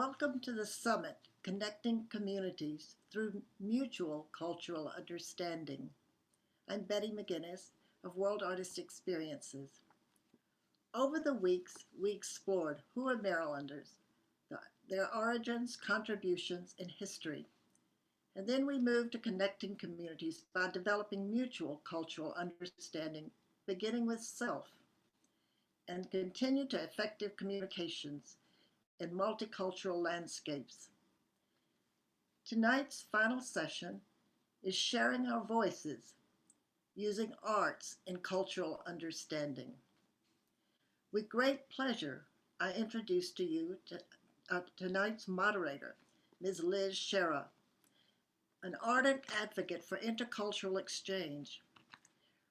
Welcome to the summit, Connecting Communities Through Mutual Cultural Understanding. I'm Betty McGinnis of World Artist Experiences. Over the weeks, we explored who are Marylanders, their origins, contributions, and history. And then we moved to connecting communities by developing mutual cultural understanding, beginning with self, and continue to effective communications in multicultural landscapes. Tonight's final session is sharing our voices using arts in cultural understanding. With great pleasure, I introduce to you tonight's moderator, Ms. Liz Shera, an ardent advocate for intercultural exchange,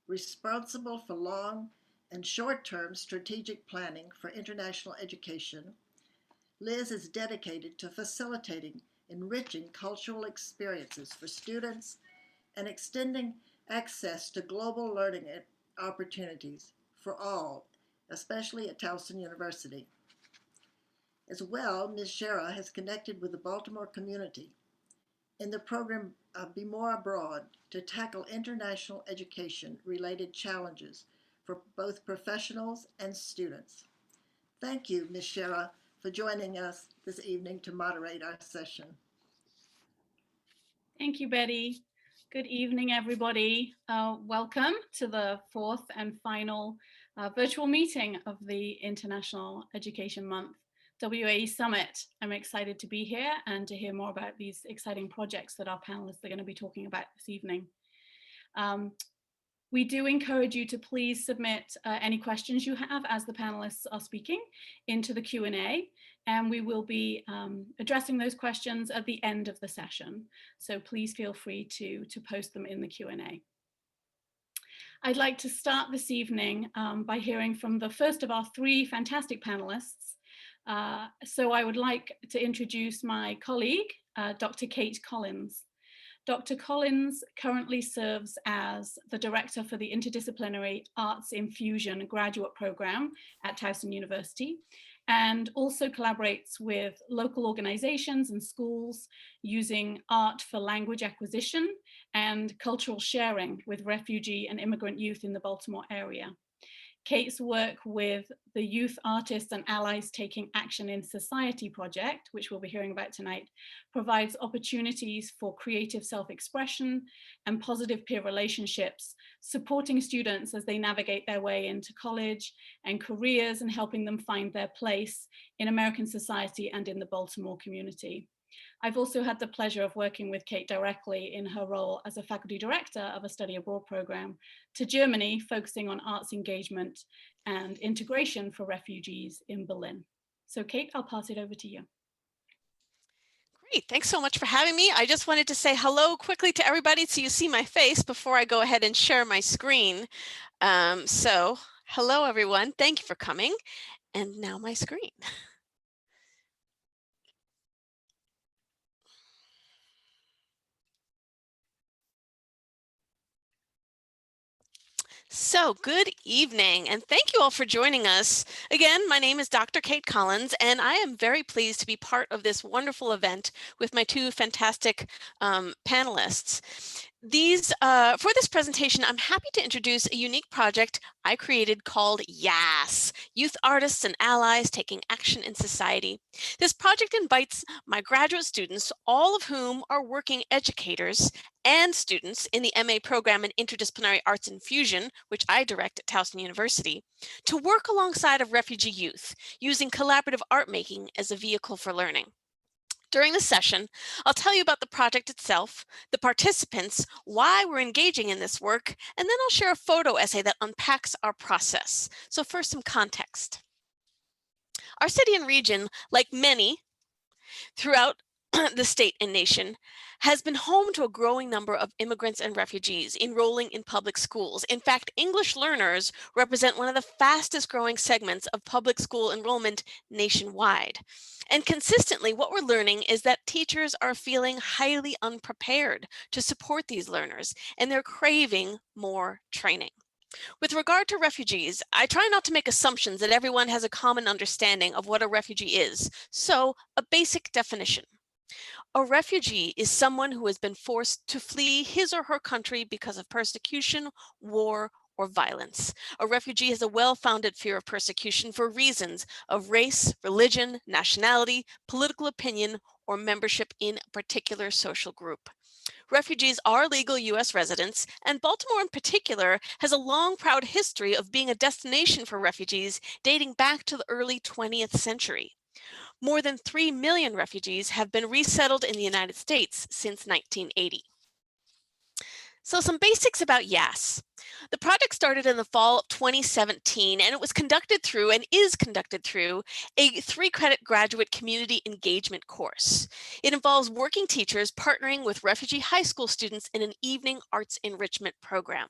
responsible for long and short-term strategic planning for international education. Liz is dedicated to facilitating enriching cultural experiences for students and extending access to global learning opportunities for all, especially at Towson University. As well, Ms. Shera has connected with the Baltimore community in the program Be More Abroad to tackle international education-related challenges for both professionals and students. Thank you, Ms. Shera, for joining us this evening to moderate our session. Thank you, Betty. Good evening, everybody. Welcome to the fourth and final virtual meeting of the International Education Month WAE Summit. I'm excited to be here and to hear more about these exciting projects that our panelists are going to be talking about this evening. We do encourage you to please submit any questions you have as the panelists are speaking into the Q&A, and we will be addressing those questions at the end of the session. So please feel free to post them in the Q&A. I'd like to start this evening by hearing from the first of our three fantastic panelists. So I would like to introduce my colleague, Dr. Kate Collins. Dr. Collins currently serves as the director for the Interdisciplinary Arts Infusion graduate program at Towson University, and also collaborates with local organizations and schools using art for language acquisition and cultural sharing with refugee and immigrant youth in the Baltimore area. Kate's work with the Youth Artists and Allies Taking Action in Society project, which we'll be hearing about tonight, provides opportunities for creative self-expression and positive peer relationships, supporting students as they navigate their way into college and careers and helping them find their place in American society and in the Baltimore community. I've also had the pleasure of working with Kate directly in her role as a faculty director of a study abroad program to Germany, focusing on arts engagement and integration for refugees in Berlin. So Kate, I'll pass it over to you. Great, thanks so much for having me. I just wanted to say hello quickly to everybody so you see my face before I go ahead and share my screen. So hello everyone, thank you for coming. And now my screen. So good evening, and thank you all for joining us. Again, my name is Dr. Kate Collins, and I am very pleased to be part of this wonderful event with my two fantastic panelists. For this presentation, I'm happy to introduce a unique project I created called YAAAS, Youth Artists and Allies Taking Action in Society. This project invites my graduate students, all of whom are working educators and students in the MA program in Interdisciplinary Arts Infusion, which I direct at Towson University, to work alongside of refugee youth, using collaborative art making as a vehicle for learning. During the session, I'll tell you about the project itself, the participants, why we're engaging in this work, and then I'll share a photo essay that unpacks our process. So first, some context. Our city and region, like many throughout the state and nation, has been home to a growing number of immigrants and refugees enrolling in public schools. In fact, English learners represent one of the fastest growing segments of public school enrollment nationwide. And consistently, what we're learning is that teachers are feeling highly unprepared to support these learners, and they're craving more training. With regard to refugees, I try not to make assumptions that everyone has a common understanding of what a refugee is. So, a basic definition. A refugee is someone who has been forced to flee his or her country because of persecution, war, or violence. A refugee has a well-founded fear of persecution for reasons of race, religion, nationality, political opinion, or membership in a particular social group. Refugees are legal U.S. residents, and Baltimore in particular has a long, proud history of being a destination for refugees dating back to the early 20th century. More than 3 million refugees have been resettled in the United States since 1980. So some basics about YAAAS. The project started in the fall of 2017, and it was conducted through and is conducted through a 3-credit graduate community engagement course. It involves working teachers partnering with refugee high school students in an evening arts enrichment program.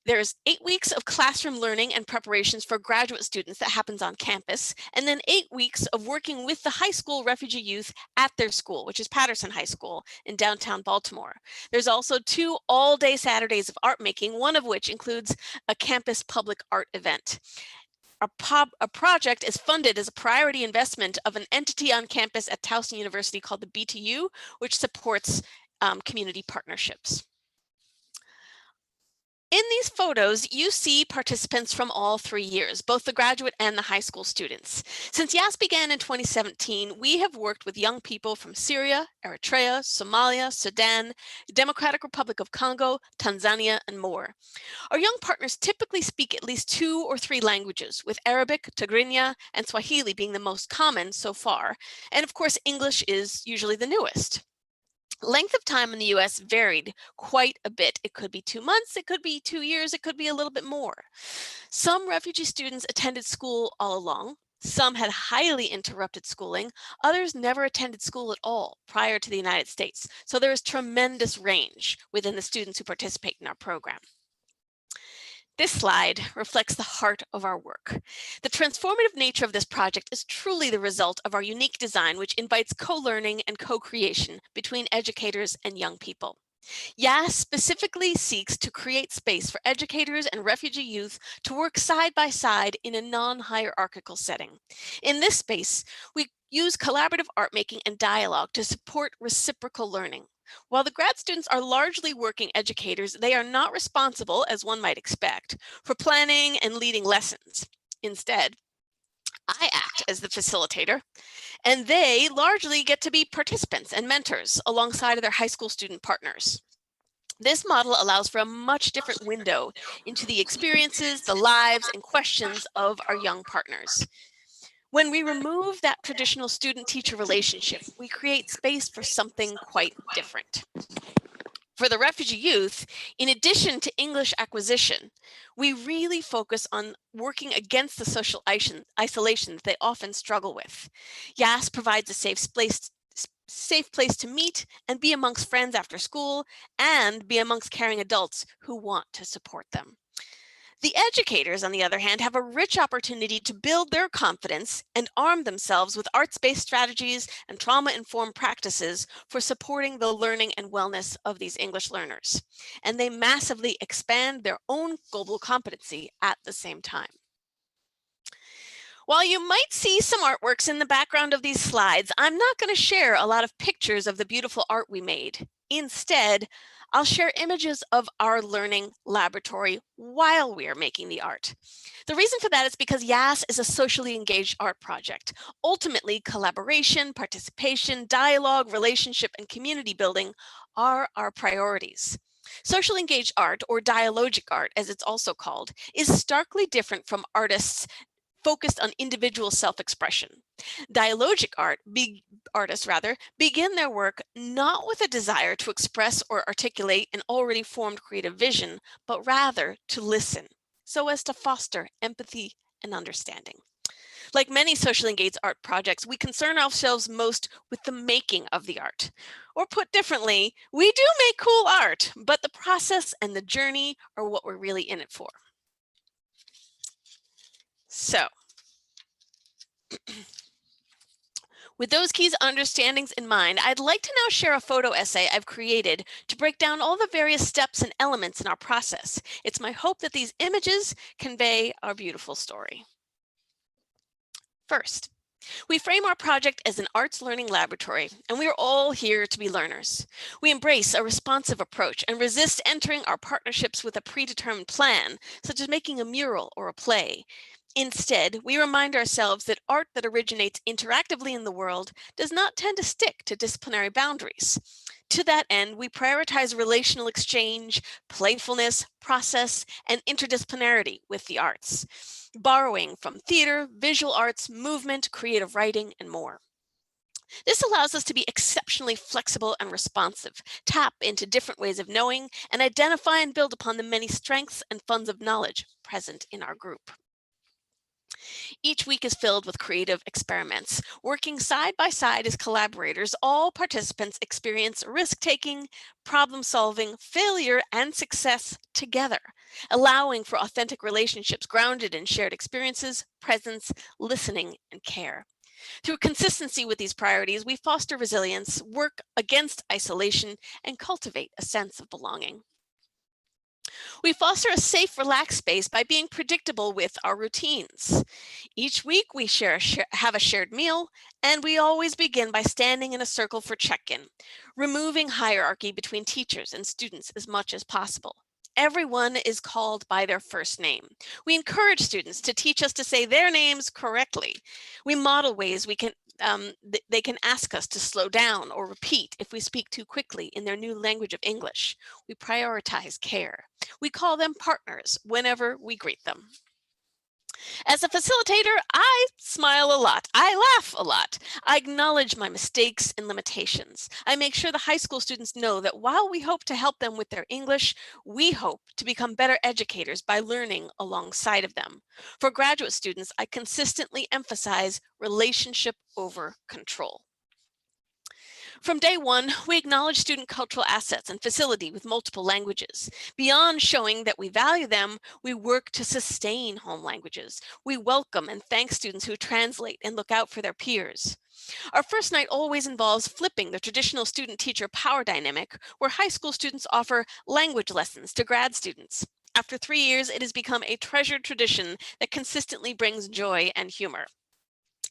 There's 8 weeks of classroom learning and preparations for graduate students that happens on campus, and then 8 weeks of working with the high school refugee youth at their school, which is Patterson High School in downtown Baltimore. There's also 2 all-day Saturdays of art making, one of which includes a campus public art event. A project is funded as a priority investment of an entity on campus at Towson University called the BTU, which supports community partnerships. In these photos, you see participants from all 3 years, both the graduate and the high school students. Since YAAAS began in 2017, we have worked with young people from Syria, Eritrea, Somalia, Sudan, Democratic Republic of Congo, Tanzania, and more. Our young partners typically speak at least 2 or 3 languages, with Arabic, Tigrinya, and Swahili being the most common so far. And of course, English is usually the newest. Length of time in the US varied quite a bit. It could be 2 months, it could be 2 years, it could be a little bit more. Some refugee students attended school all along. Some had highly interrupted schooling. Others never attended school at all prior to the United States. So there is tremendous range within the students who participate in our program. This slide reflects the heart of our work. The transformative nature of this project is truly the result of our unique design, which invites co-learning and co-creation between educators and young people. YAAAS specifically seeks to create space for educators and refugee youth to work side by side in a non-hierarchical setting. In this space, we use collaborative art making and dialogue to support reciprocal learning. While the grad students are largely working educators, they are not responsible, as one might expect, for planning and leading lessons. Instead, I act as the facilitator, and they largely get to be participants and mentors alongside of their high school student partners. This model allows for a much different window into the experiences, the lives, and questions of our young partners. When we remove that traditional student-teacher relationship, we create space for something quite different. For the refugee youth, in addition to English acquisition, we really focus on working against the social isolation that they often struggle with. YAAAS provides a safe place to meet and be amongst friends after school and be amongst caring adults who want to support them. The educators, on the other hand, have a rich opportunity to build their confidence and arm themselves with arts-based strategies and trauma-informed practices for supporting the learning and wellness of these English learners. And they massively expand their own global competency at the same time. While you might see some artworks in the background of these slides, I'm not going to share a lot of pictures of the beautiful art we made. Instead, I'll share images of our learning laboratory while we are making the art. The reason for that is because YAAAS is a socially engaged art project. Ultimately, collaboration, participation, dialogue, relationship, and community building are our priorities. Socially engaged art, or dialogic art as it's also called, is starkly different from artists focused on individual self-expression. Dialogic artists begin their work not with a desire to express or articulate an already formed creative vision, but rather to listen, so as to foster empathy and understanding. Like many socially engaged art projects, we concern ourselves most with the making of the art. Or put differently, we do make cool art, but the process and the journey are what we're really in it for. So, With those key understandings in mind, I'd like to now share a photo essay I've created to break down all the various steps and elements in our process. It's my hope that these images convey our beautiful story. First, we frame our project as an arts learning laboratory, and we are all here to be learners. We embrace a responsive approach and resist entering our partnerships with a predetermined plan, such as making a mural or a play. Instead, we remind ourselves that art that originates interactively in the world does not tend to stick to disciplinary boundaries. To that end, we prioritize relational exchange, playfulness, process, and interdisciplinarity with the arts, borrowing from theater, visual arts, movement, creative writing, and more. This allows us to be exceptionally flexible and responsive, tap into different ways of knowing, and identify and build upon the many strengths and funds of knowledge present in our group. Each week is filled with creative experiments. Working side by side as collaborators, all participants experience risk-taking, problem-solving, failure, and success together, allowing for authentic relationships grounded in shared experiences, presence, listening, and care. Through consistency with these priorities, we foster resilience, work against isolation, and cultivate a sense of belonging. We foster a safe, relaxed space by being predictable with our routines. Each week, we have a shared meal, and we always begin by standing in a circle for check-in, removing hierarchy between teachers and students as much as possible. Everyone is called by their first name. We encourage students to teach us to say their names correctly. We model ways they can ask us to slow down or repeat if we speak too quickly in their new language of English. We prioritize care. We call them partners whenever we greet them. As a facilitator, I smile a lot. I laugh a lot. I acknowledge my mistakes and limitations. I make sure the high school students know that while we hope to help them with their English, we hope to become better educators by learning alongside of them. For graduate students, I consistently emphasize relationship over control. From day one, we acknowledge student cultural assets and facility with multiple languages. Beyond showing that we value them, we work to sustain home languages. We welcome and thank students who translate and look out for their peers. Our first night always involves flipping the traditional student-teacher power dynamic, where high school students offer language lessons to grad students. After 3 years, it has become a treasured tradition that consistently brings joy and humor.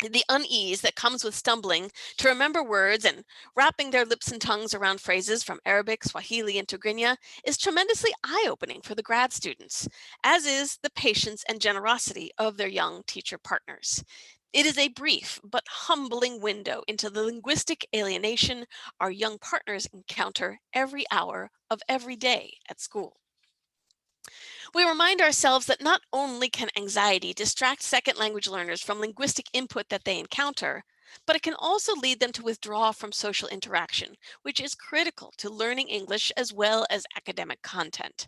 The unease that comes with stumbling to remember words and wrapping their lips and tongues around phrases from Arabic, Swahili, and Tigrinya is tremendously eye-opening for the grad students, as is the patience and generosity of their young teacher partners. It is a brief but humbling window into the linguistic alienation our young partners encounter every hour of every day at school. We remind ourselves that not only can anxiety distract second language learners from linguistic input that they encounter, but it can also lead them to withdraw from social interaction, which is critical to learning English as well as academic content.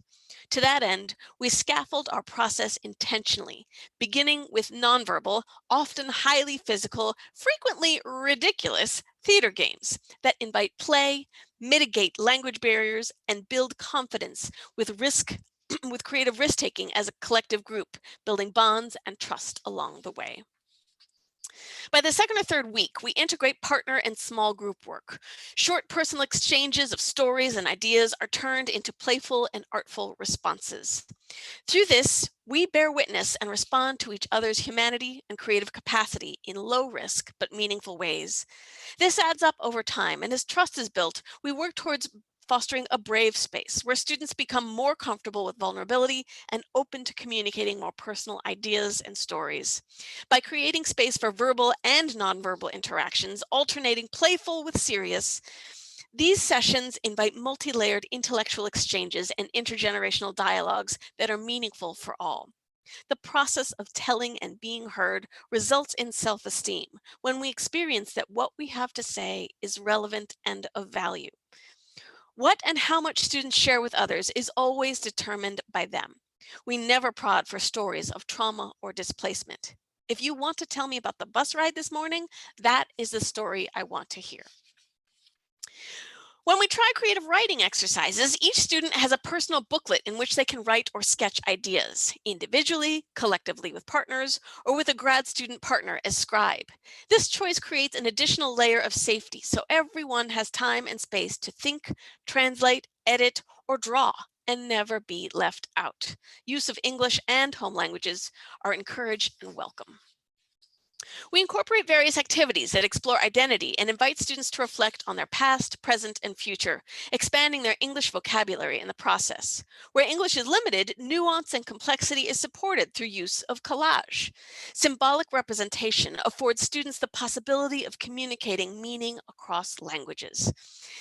To that end, we scaffold our process intentionally, beginning with nonverbal, often highly physical, frequently ridiculous theater games that invite play, mitigate language barriers, and build confidence with creative risk-taking as a collective group, building bonds and trust along the way. By the second or third week, we integrate partner and small group work. Short personal exchanges of stories and ideas are turned into playful and artful responses. Through this, we bear witness and respond to each other's humanity and creative capacity in low-risk but meaningful ways. This adds up over time, and as trust is built, we work towards fostering a brave space where students become more comfortable with vulnerability and open to communicating more personal ideas and stories. By creating space for verbal and nonverbal interactions, alternating playful with serious, these sessions invite multi-layered intellectual exchanges and intergenerational dialogues that are meaningful for all. The process of telling and being heard results in self-esteem when we experience that what we have to say is relevant and of value. What and how much students share with others is always determined by them. We never prod for stories of trauma or displacement. If you want to tell me about the bus ride this morning, that is the story I want to hear. When we try creative writing exercises, each student has a personal booklet in which they can write or sketch ideas, individually, collectively with partners, or with a grad student partner as scribe. This choice creates an additional layer of safety, so everyone has time and space to think, translate, edit, or draw, and never be left out. Use of English and home languages are encouraged and welcome. We incorporate various activities that explore identity and invite students to reflect on their past, present, and future, expanding their English vocabulary in the process. Where English is limited, nuance and complexity is supported through use of collage. Symbolic representation affords students the possibility of communicating meaning across languages.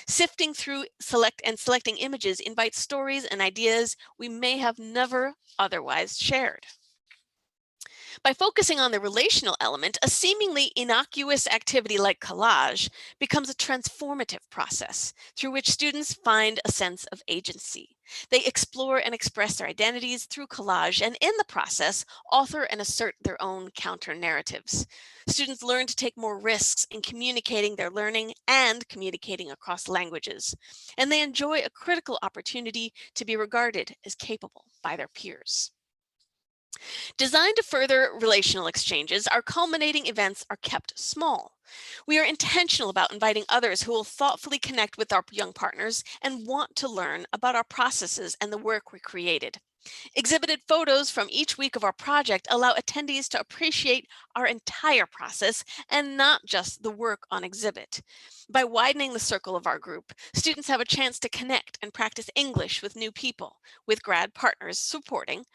Sifting through selecting images invites stories and ideas we may have never otherwise shared. By focusing on the relational element, a seemingly innocuous activity like collage becomes a transformative process through which students find a sense of agency. They explore and express their identities through collage, and in the process, author and assert their own counter-narratives. Students learn to take more risks in communicating their learning and communicating across languages, and they enjoy a critical opportunity to be regarded as capable by their peers. Designed to further relational exchanges, our culminating events are kept small. We are intentional about inviting others who will thoughtfully connect with our young partners and want to learn about our processes and the work we created. Exhibited photos from each week of our project allow attendees to appreciate our entire process and not just the work on exhibit. By widening the circle of our group, students have a chance to connect and practice English with new people, with grad partners supporting,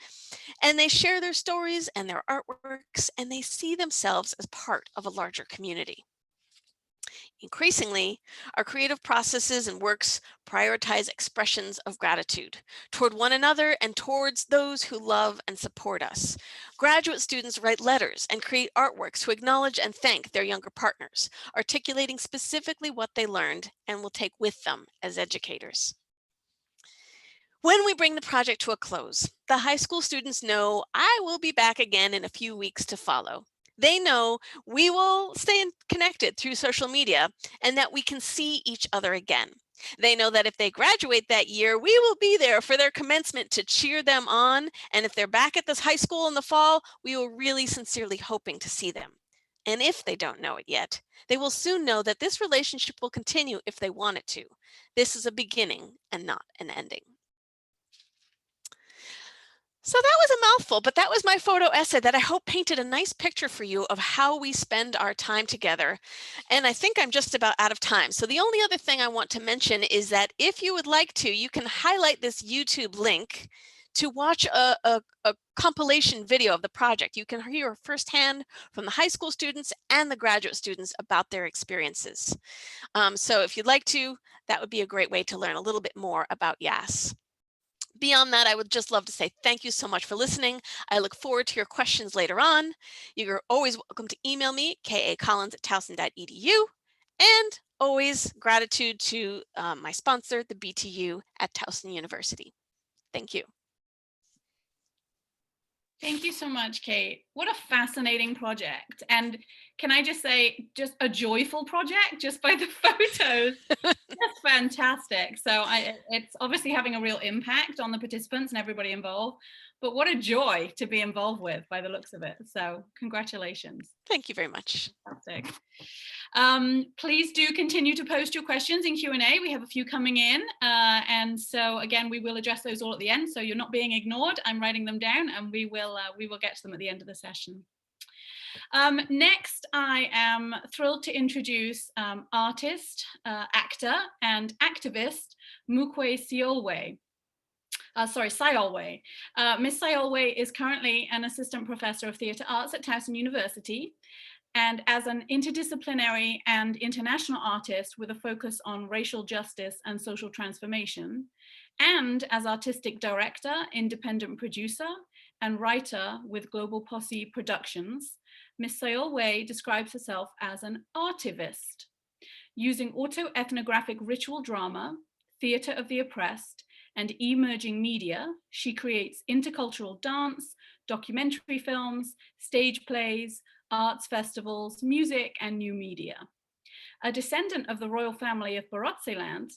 and they share their stories and their artworks, and they see themselves as part of a larger community. Increasingly, our creative processes and works prioritize expressions of gratitude toward one another and towards those who love and support us. Graduate students write letters and create artworks to acknowledge and thank their younger partners, articulating specifically what they learned and will take with them as educators. When we bring the project to a close, the high school students know I will be back again in a few weeks to follow. They know we will stay connected through social media and that we can see each other again. They know that if they graduate that year, we will be there for their commencement to cheer them on. And if they're back at this high school in the fall, we will really sincerely hoping to see them. And if they don't know it yet, they will soon know that this relationship will continue if they want it to. This is a beginning and not an ending. So that was a mouthful, but that was my photo essay that I hope painted a nice picture for you of how we spend our time together. And I think I'm just about out of time. So the only other thing I want to mention is that if you would like to, you can highlight this YouTube link to watch a compilation video of the project. You can hear firsthand from the high school students and the graduate students about their experiences. So if you'd like to, that would be a great way to learn a little bit more about YAAAS. Beyond that, I would just love to say thank you so much for listening. I look forward to your questions later on. You're always welcome to email me, kacollins@towson.edu, and always gratitude to my sponsor, the BTU at Towson University. Thank you. Thank you so much, Kate. What a fascinating project. And can I just say, just a joyful project just by the photos. That's fantastic. So it's obviously having a real impact on the participants and everybody involved, but what a joy to be involved with by the looks of it. So congratulations. Thank you very much. Fantastic. Please do continue to post your questions in Q&A. We have a few coming in. And so again, we will address those all at the end. So you're not being ignored. I'm writing them down and we will get to them at the end of the session. Next, I am thrilled to introduce artist, actor, and activist Mukwe Siolwe. Siolwe. Miss Siolwe is currently an assistant professor of theatre arts at Towson University, and as an interdisciplinary and international artist with a focus on racial justice and social transformation, and as artistic director, independent producer, and writer with Global Posse Productions, Miss Siolwe describes herself as an artivist. Using auto-ethnographic ritual drama, theatre of the oppressed, and emerging media, she creates intercultural dance, documentary films, stage plays, arts festivals, music, and new media. A descendant of the royal family of Barotseland,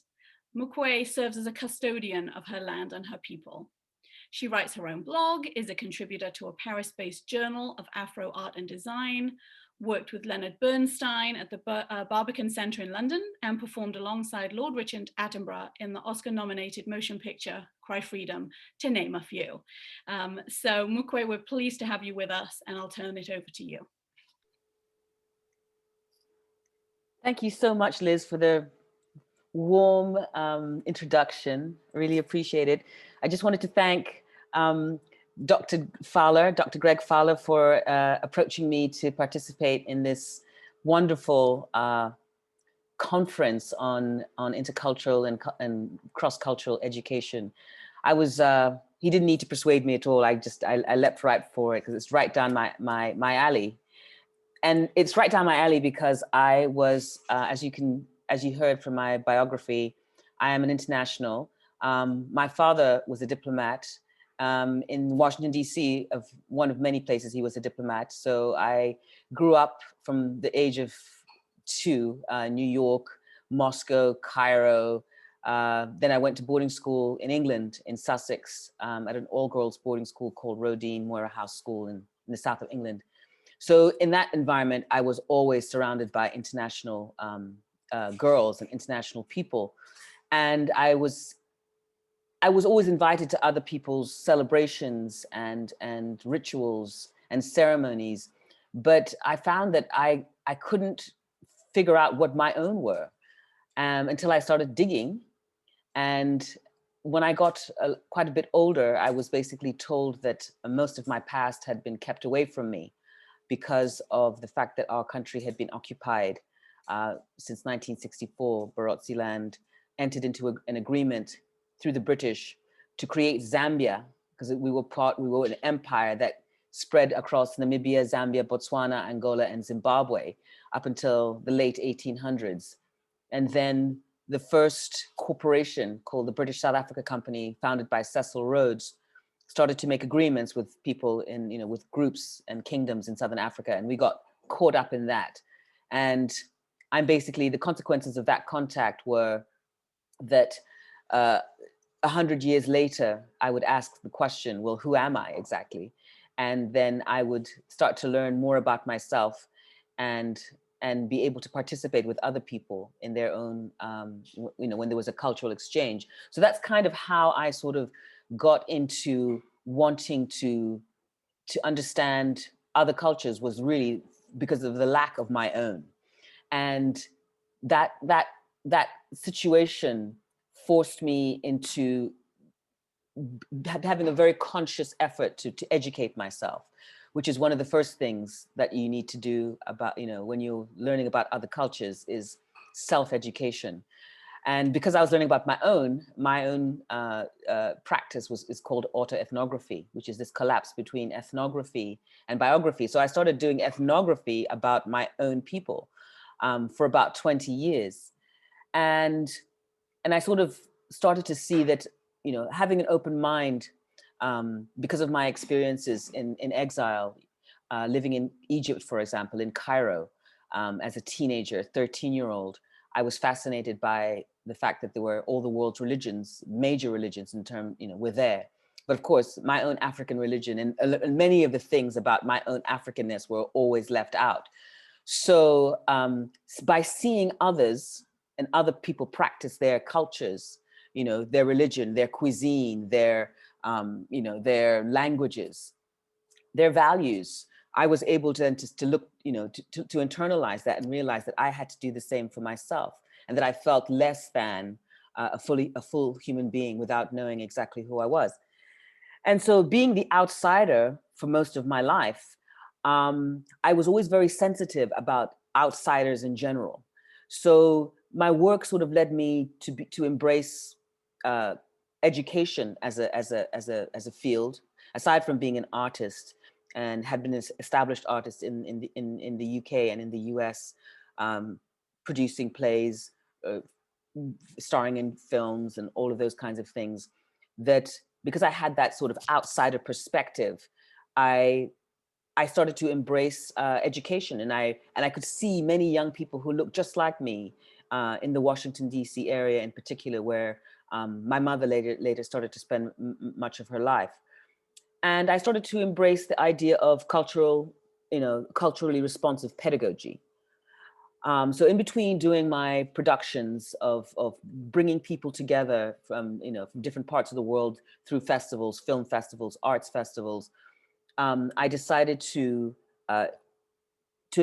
Mukwe serves as a custodian of her land and her people. She writes her own blog, is a contributor to a Paris-based journal of Afro art and design, worked with Leonard Bernstein at the Barbican Centre in London, and performed alongside Lord Richard Attenborough in the Oscar-nominated motion picture Cry Freedom, to name a few. So Mukwe, we're pleased to have you with us, and I'll turn it over to you. Thank you so much, Liz, for the warm introduction. Really appreciate it. I just wanted to thank Dr. Greg Fowler, for approaching me to participate in this wonderful conference on intercultural and cross-cultural education. He didn't need to persuade me at all. I leapt right for it because it's right down my alley. And it's right down my alley because I was, as you heard from my biography, I am an international. My father was a diplomat in Washington, D.C., of one of many places he was a diplomat. So I grew up from the age of 2, New York, Moscow, Cairo. Then I went to boarding school in England, in Sussex, at an all-girls boarding school called Rodine Moira House School in the south of England. So in that environment, I was always surrounded by international girls and international people. And I was always invited to other people's celebrations and rituals and ceremonies. But I found that I couldn't figure out what my own were until I started digging. And when I got quite a bit older, I was basically told that most of my past had been kept away from me, because of the fact that our country had been occupied since 1964. Barotse Land entered into an agreement through the British to create Zambia, because we were an empire that spread across Namibia, Zambia, Botswana, Angola, and Zimbabwe up until the late 1800s. And then the first corporation, called the British South Africa Company, founded by Cecil Rhodes, started to make agreements with people with groups and kingdoms in Southern Africa, and we got caught up in that. And I'm basically, the consequences of that contact were that 100 years later, I would ask the question, well, who am I exactly? And then I would start to learn more about myself and be able to participate with other people in their own, when there was a cultural exchange. So that's kind of how I sort of got into wanting to understand other cultures, was really because of the lack of my own. And that situation forced me into having a very conscious effort to educate myself, which is one of the first things that you need to do about, when you're learning about other cultures, is self-education. And because I was learning about my own practice is called autoethnography, which is this collapse between ethnography and biography. So I started doing ethnography about my own people for about 20 years. And I sort of started to see that, having an open mind, because of my experiences in exile, living in Egypt, for example, in Cairo, as a teenager, 13-year-old, I was fascinated by the fact that there were all the world's religions, major religions were there. But of course, my own African religion and many of the things about my own Africanness were always left out. So by seeing others and other people practice their cultures, their religion, their cuisine, their languages, their values, I was able to then to look, to internalize that and realize that I had to do the same for myself, and that I felt less than a full human being without knowing exactly who I was. And so, being the outsider for most of my life, I was always very sensitive about outsiders in general. So my work sort of led me to embrace education as a field, aside from being an artist, and had been an established artist in the UK and in the US, producing plays, starring in films and all of those kinds of things. That because I had that sort of outsider perspective, I started to embrace education, and I could see many young people who looked just like me in the Washington, D.C. area in particular, where my mother later started to spend much of her life. And I started to embrace the idea of culturally responsive pedagogy. So in between doing my productions of bringing people together from different parts of the world through festivals, film festivals, arts festivals, I decided to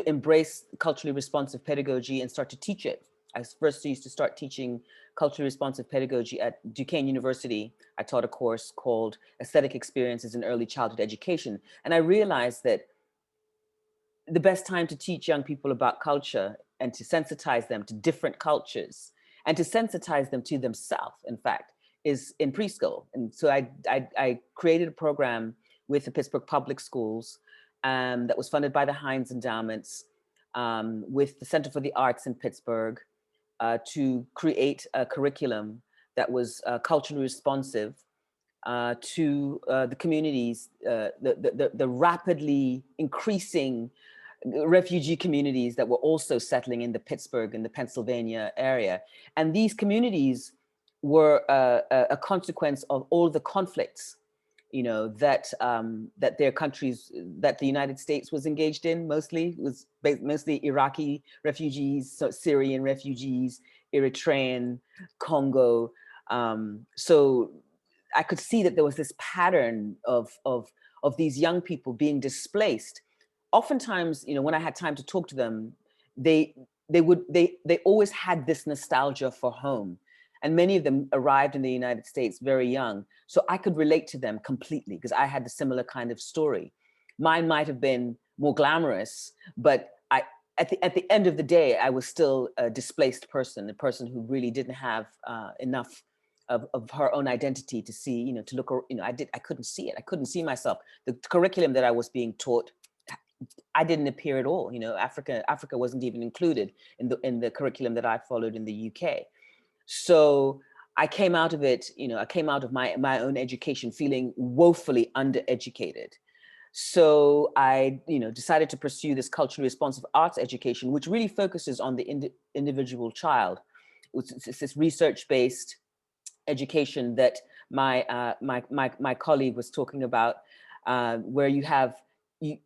embrace culturally responsive pedagogy and start to teach it. I first used to start teaching culturally responsive pedagogy at Duquesne University. I taught a course called Aesthetic Experiences in Early Childhood Education. And I realized that the best time to teach young people about culture and to sensitize them to different cultures and to sensitize them to themselves, in fact, is in preschool. And so I created a program with the Pittsburgh Public Schools that was funded by the Heinz Endowments with the Center for the Arts in Pittsburgh to create a curriculum that was culturally responsive to the communities, the rapidly increasing refugee communities that were also settling in the Pittsburgh and the Pennsylvania area. And these communities were a consequence of all the conflicts, that their countries, that the United States was engaged in, mostly Iraqi refugees, so Syrian refugees, Eritrean, Congo. So I could see that there was this pattern of these young people being displaced. Oftentimes, when I had time to talk to them, they always had this nostalgia for home. And many of them arrived in the United States very young. So I could relate to them completely because I had a similar kind of story. Mine might have been more glamorous, but at the end of the day, I was still a displaced person, a person who really didn't have enough of her own identity to see, to look, I couldn't see it. I couldn't see myself. The curriculum that I was being taught, I didn't appear at all. Africa wasn't even included in the curriculum that I followed in the UK. So I came out of it, I came out of my own education feeling woefully undereducated. So I, decided to pursue this culturally responsive arts education, which really focuses on the individual child. It's this research-based education that my colleague was talking about, where you have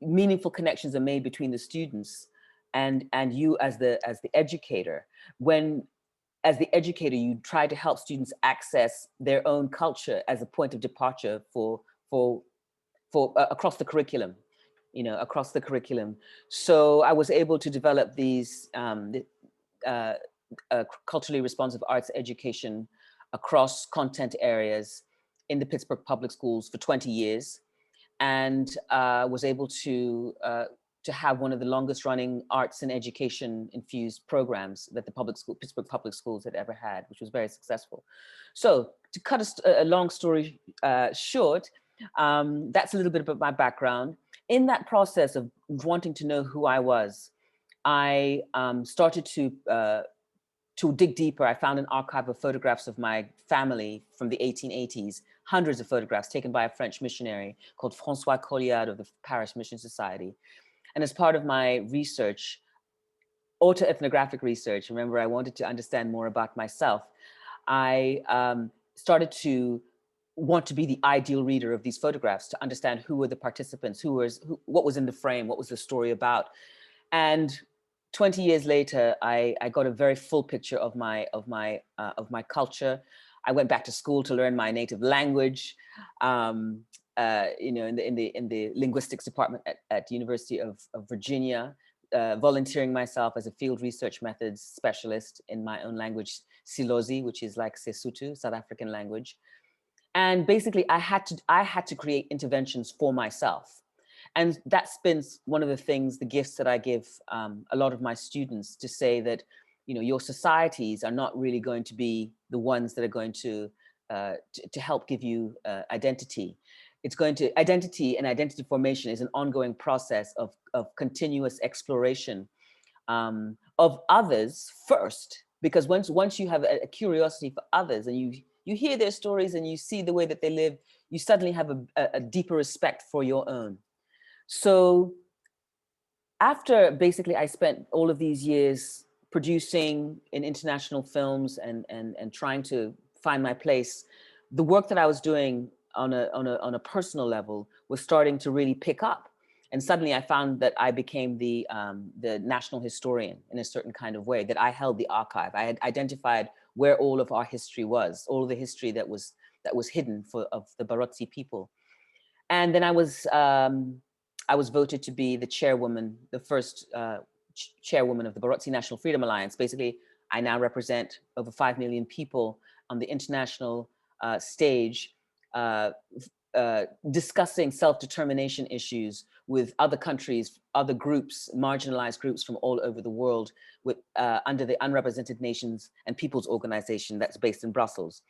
meaningful connections are made between the students and you as the educator. When as the educator, you try to help students access their own culture as a point of departure for across the curriculum, across the curriculum. So I was able to develop these culturally responsive arts education across content areas in the Pittsburgh Public Schools for 20 years, and was able to have one of the longest running arts and education infused programs that the Pittsburgh Public Schools had ever had, which was very successful. So to cut a long story short, that's a little bit about my background. In that process of wanting to know who I was, I started to dig deeper. I found an archive of photographs of my family from the 1880s, hundreds of photographs taken by a French missionary called François Colliard of the Paris Mission Society. And as part of my research, autoethnographic research, remember I wanted to understand more about myself, I started to want to be the ideal reader of these photographs, to understand who were the participants, what was in the frame, what was the story about. And 20 years later, I got a very full picture of my culture. I went back to school to learn my native language, in the linguistics department at University of Virginia, volunteering myself as a field research methods specialist in my own language, Silozi, which is like Sesotho, South African language. And basically, I had to create interventions for myself. And that's been one of the things, the gifts that I give a lot of my students, to say that, your societies are not really going to be the ones that are going to help give you identity. Identity and identity formation is an ongoing process of continuous exploration of others first, because once you have a curiosity for others and you hear their stories and you see the way that they live, you suddenly have a deeper respect for your own. So after basically I spent all of these years producing in international films and trying to find my place, the work that I was doing on a personal level was starting to really pick up. And suddenly I found that I became the national historian in a certain kind of way, that I held the archive. I had identified where all of our history was, all of the history that was hidden of the Barotse people. And then I was voted to be the chairwoman, the first chairwoman of the Barotse National Freedom Alliance. Basically, I now represent over 5 million people on the international stage, discussing self-determination issues with other countries, other groups, marginalized groups from all over the world, with under the Unrepresented Nations and Peoples Organization that's based in Brussels.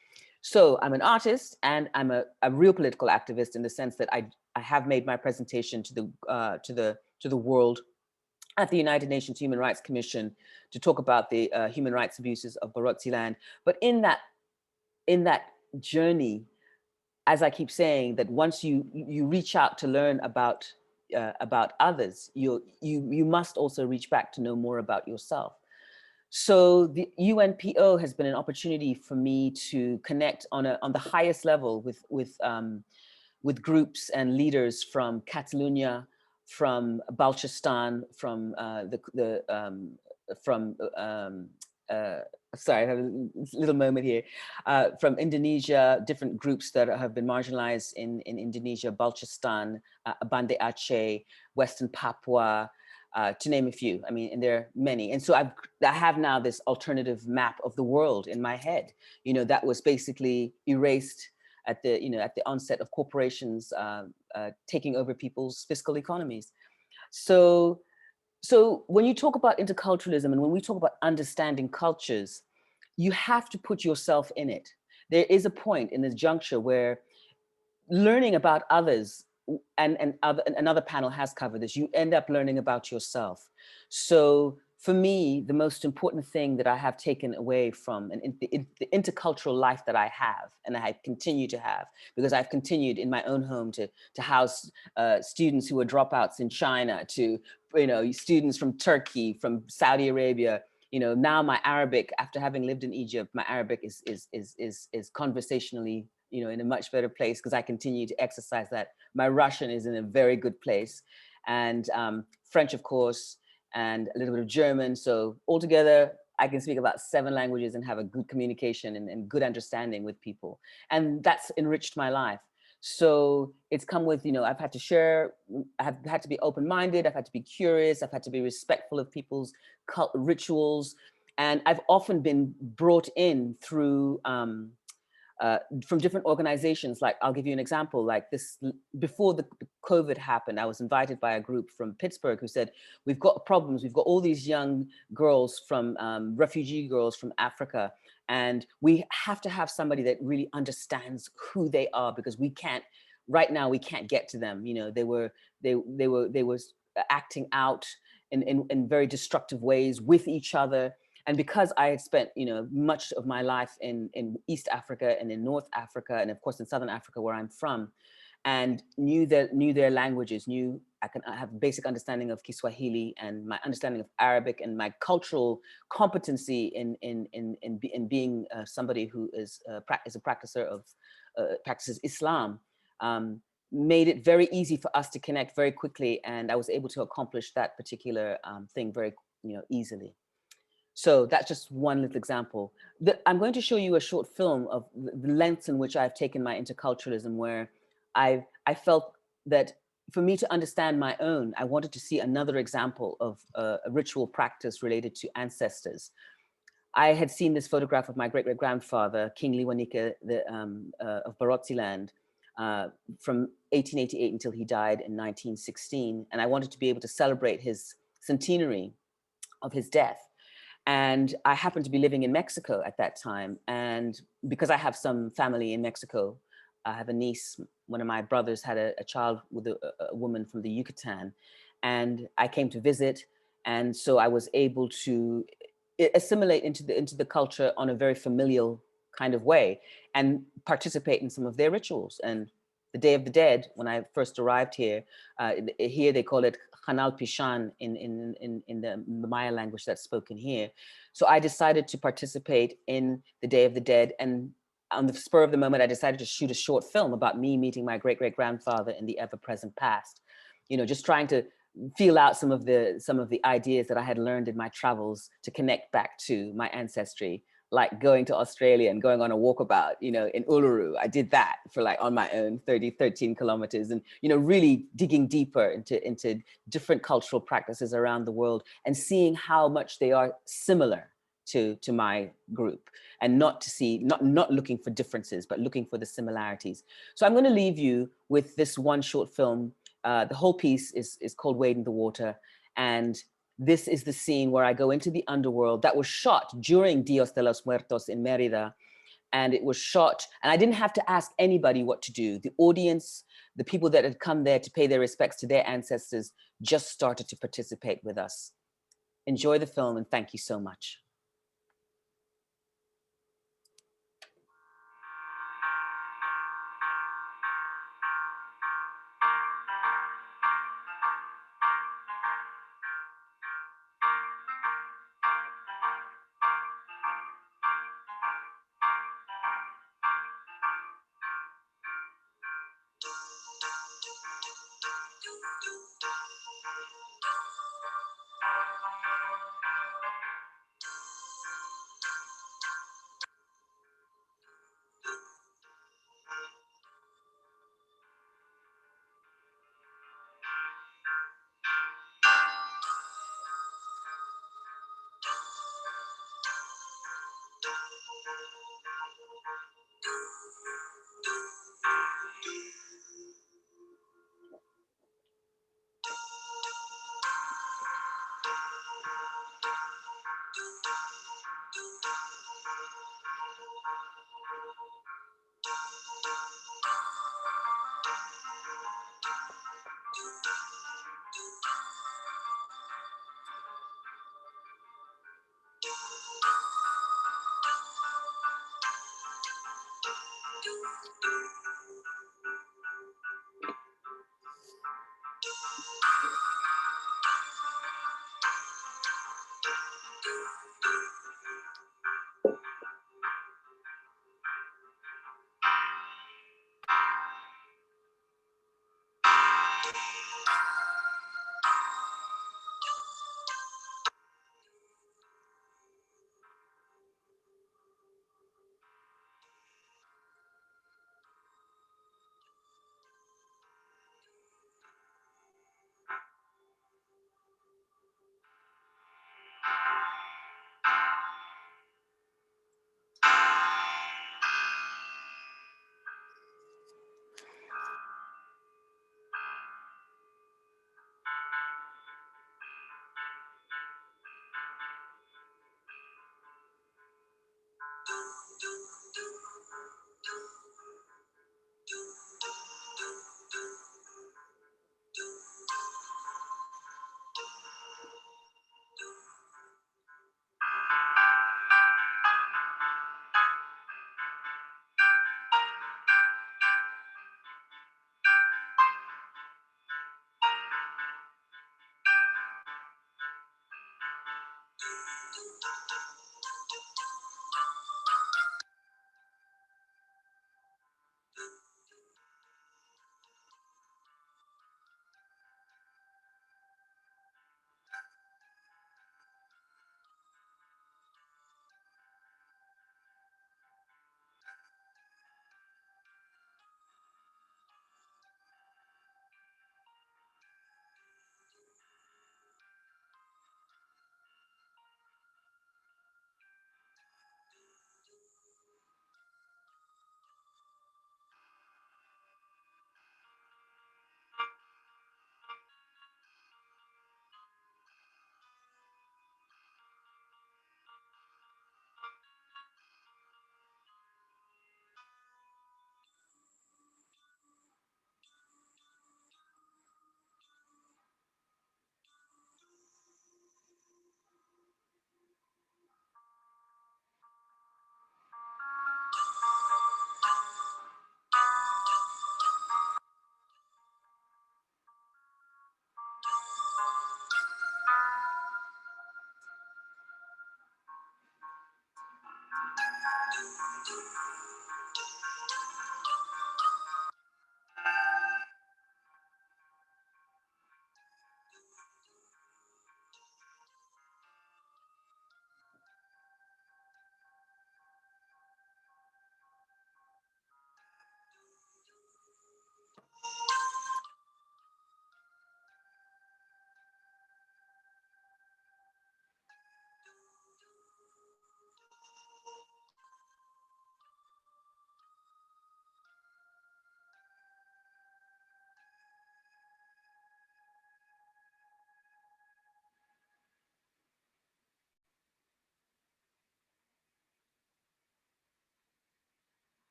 So I'm an artist and I'm a real political activist in the sense that I have made my presentation to the world at the United Nations Human Rights Commission to talk about the human rights abuses of Barotse land. But in that journey, as I keep saying, that once you reach out to learn about others, you must also reach back to know more about yourself. So the UNPO has been an opportunity for me to connect on the highest level with groups and leaders from Catalonia, from Balochistan, from sorry, I have a little moment here, from Indonesia, different groups that have been marginalized in Indonesia, Balochistan, Banda Aceh, Western Papua, to name a few. I mean, and there are many. And so I have now this alternative map of the world in my head, that was basically erased at the onset of corporations taking over people's fiscal economies. So when you talk about interculturalism and when we talk about understanding cultures, you have to put yourself in it. There is a point in this juncture where learning about others, and another panel has covered this, you end up learning about yourself. So for me, the most important thing that I have taken away from the intercultural life that I have, and I continue to have, because I've continued in my own home to house students who are dropouts in China, to students from Turkey, from Saudi Arabia. Now my Arabic, after having lived in Egypt, my Arabic is conversationally in a much better place because I continue to exercise that. My Russian is in a very good place, and French, of course, and a little bit of German. So altogether, I can speak about 7 languages and have a good communication and good understanding with people. And that's enriched my life. So it's come with, I've had to share, I've had to be open-minded, I've had to be curious, I've had to be respectful of people's rituals. And I've often been brought in through, from different organizations. Like, I'll give you an example, like this, before the COVID happened, I was invited by a group from Pittsburgh who said, we've got problems. We've got all these young girls from, refugee girls from Africa, and we have to have somebody that really understands who they are, because we can't, right now, we can't get to them. They were acting out in very destructive ways with each other. And because I had spent, much of my life in East Africa and in North Africa, and of course in Southern Africa, where I'm from, and knew their languages, I have a basic understanding of Kiswahili and my understanding of Arabic, and my cultural competency in being somebody who is a practicer of practices Islam, made it very easy for us to connect very quickly, and I was able to accomplish that particular thing very, easily. So that's just one little example. I'm going to show you a short film of the lengths in which I've taken my interculturalism, where I felt that for me to understand my own, I wanted to see another example of a ritual practice related to ancestors. I had seen this photograph of my great-great-grandfather, King Liwanika of Barotse land, from 1888 until he died in 1916. And I wanted to be able to celebrate his centenary of his death. And I happened to be living in Mexico at that time. And because I have some family in Mexico, I have a niece, one of my brothers had a child with a woman from the Yucatan, and I came to visit. And so I was able to assimilate into the culture on a very familial kind of way and participate in some of their rituals. And the Day of the Dead, when I first arrived here, here they call it Hanal Pishan in the Maya language that's spoken here. So I decided to participate in the Day of the Dead, and on the spur of the moment, I decided to shoot a short film about me meeting my great-great-grandfather in the ever-present past. You know, just trying to feel out some of the ideas that I had learned in my travels to connect back to my ancestry, like going to Australia and going on a walkabout, you know, in Uluru. I did that for like on my own, 13 kilometers, and, you know, really digging deeper into different cultural practices around the world and seeing how much they are similar to my group, and not looking for differences, but looking for the similarities. So I'm going to leave you with this one short film. The whole piece is called Wade in the Water. And this is the scene where I go into the underworld that was shot during Dios de los Muertos in Mérida. And it was shot, and I didn't have to ask anybody what to do. The audience, the people that had come there to pay their respects to their ancestors, just started to participate with us. Enjoy the film, and thank you so much.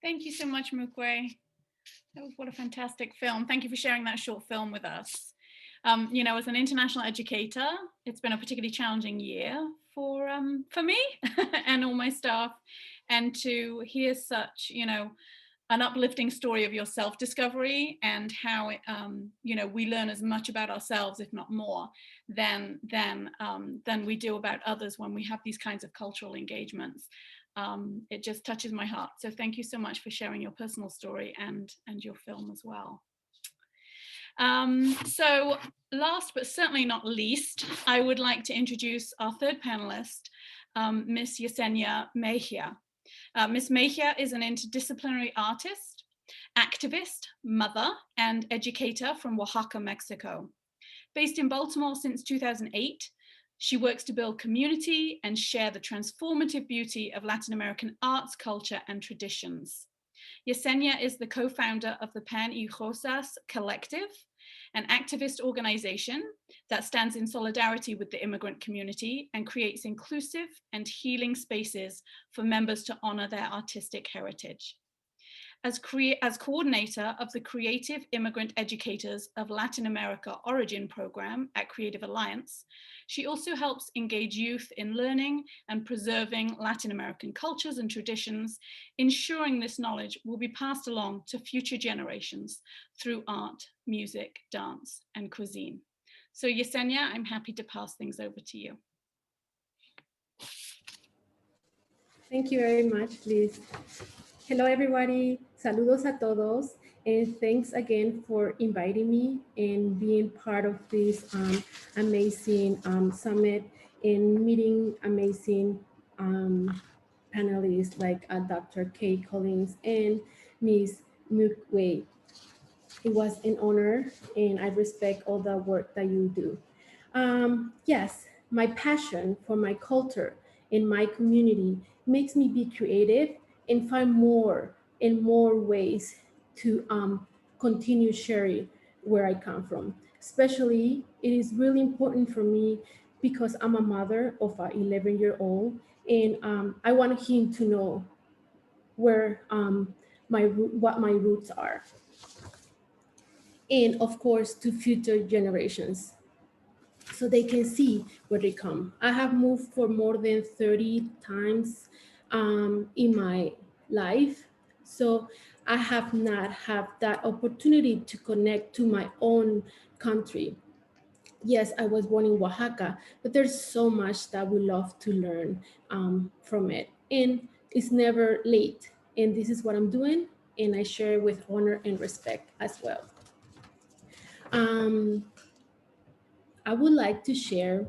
Thank you so much, Mukwe. What a fantastic film. Thank you for sharing that short film with us. You know, as an international educator, it's been a particularly challenging year for me and all my staff. And to hear such, you know, an uplifting story of your self-discovery and how you know, we learn as much about ourselves, if not more, than we do about others when we have these kinds of cultural engagements. It just touches my heart. So thank you so much for sharing your personal story and your film as well. So last but certainly not least, I would like to introduce our third panelist, Miss Yesenia Mejia. Ms. Mejia is an interdisciplinary artist, activist, mother, and educator from Oaxaca, Mexico. Based in Baltimore since 2008, she works to build community and share the transformative beauty of Latin American arts, culture, and traditions. Yesenia is the co-founder of the Pan y Rosas Collective, an activist organization that stands in solidarity with the immigrant community and creates inclusive and healing spaces for members to honor their artistic heritage. As coordinator of the Creative Immigrant Educators of Latin America Origin program at Creative Alliance, she also helps engage youth in learning and preserving Latin American cultures and traditions, ensuring this knowledge will be passed along to future generations through art, music, dance, and cuisine. So Yesenia, I'm happy to pass things over to you. Thank you very much, Liz. Hello, everybody. Saludos a todos. And thanks again for inviting me and being part of this amazing summit and meeting amazing panelists like Dr. Kate Collins and Ms. Mukwe. It was an honor and I respect all the work that you do. Yes, my passion for my culture and my community makes me be creative and find more and more ways to continue sharing where I come from. Especially, it is really important for me because I'm a mother of an 11-year-old and I want him to know where what my roots are. And of course, to future generations, so they can see where they come. I have moved for more than 30 times in my life. So I have not had that opportunity to connect to my own country. Yes, I was born in Oaxaca, but there's so much that we love to learn from it. And it's never late. And this is what I'm doing. And I share it with honor and respect as well. I would like to share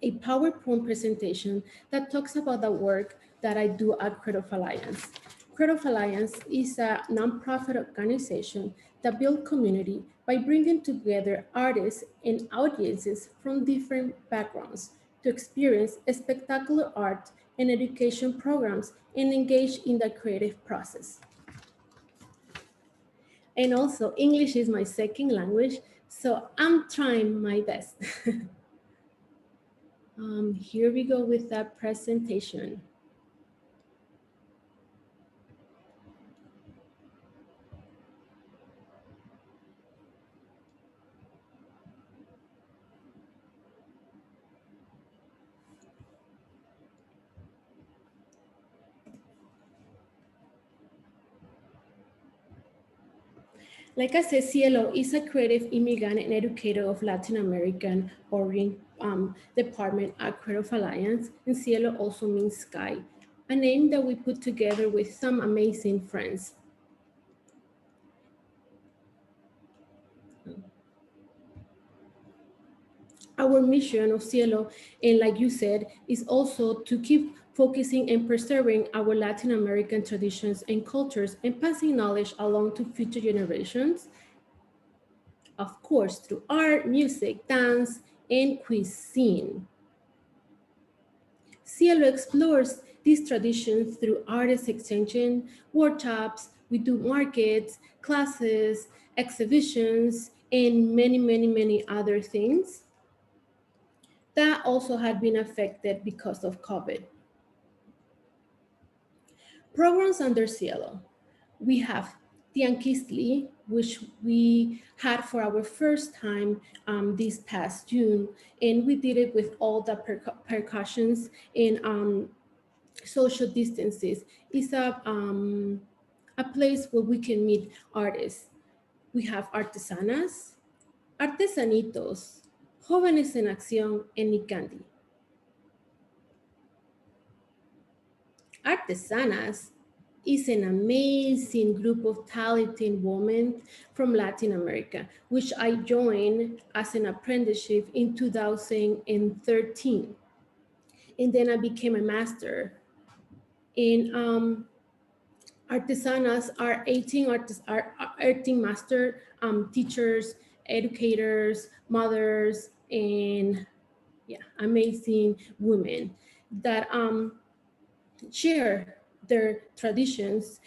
a PowerPoint presentation that talks about the work that I do at Creative Alliance. Creative Alliance is a nonprofit organization that builds community by bringing together artists and audiences from different backgrounds to experience spectacular art and education programs and engage in the creative process. And also, English is my second language, so I'm trying my best. Here we go with that presentation. Like I said, Cielo is a creative immigrant and educator of Latin American origin department at Creative Alliance, and Cielo also means sky, a name that we put together with some amazing friends. Our mission of Cielo, and like you said, is also to keep focusing and preserving our Latin American traditions and cultures and passing knowledge along to future generations. Of course, through art, music, dance, and cuisine. Cielo explores these traditions through artist exchange, workshops, we do markets, classes, exhibitions, and many other things that also had been affected because of COVID. Programs under Cielo. We have Tianquistli, which we had for our first time this past June, and we did it with all the precautions and social distances. It's a place where we can meet artists. We have Artesanas, Artesanitos, Jóvenes en Acción, and Nicandi. Artesanas is an amazing group of talented women from Latin America, which I joined as an apprenticeship in 2013. And then I became a master. And Artesanas are 18 master teachers, educators, mothers, and yeah, amazing women that share their traditions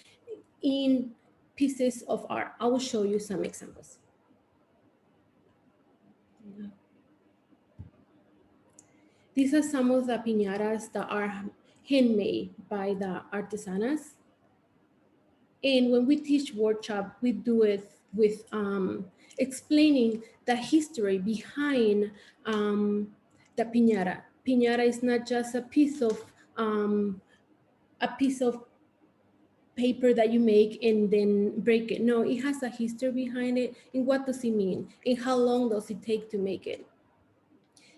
in pieces of art. I will show you some examples. These are some of the piñatas that are handmade by the Artesanas. And when we teach workshop, we do it with explaining the history behind the piñata. Piñata is not just a piece of paper that you make and then break it. No, it has a history behind it. And what does it mean? And how long does it take to make it?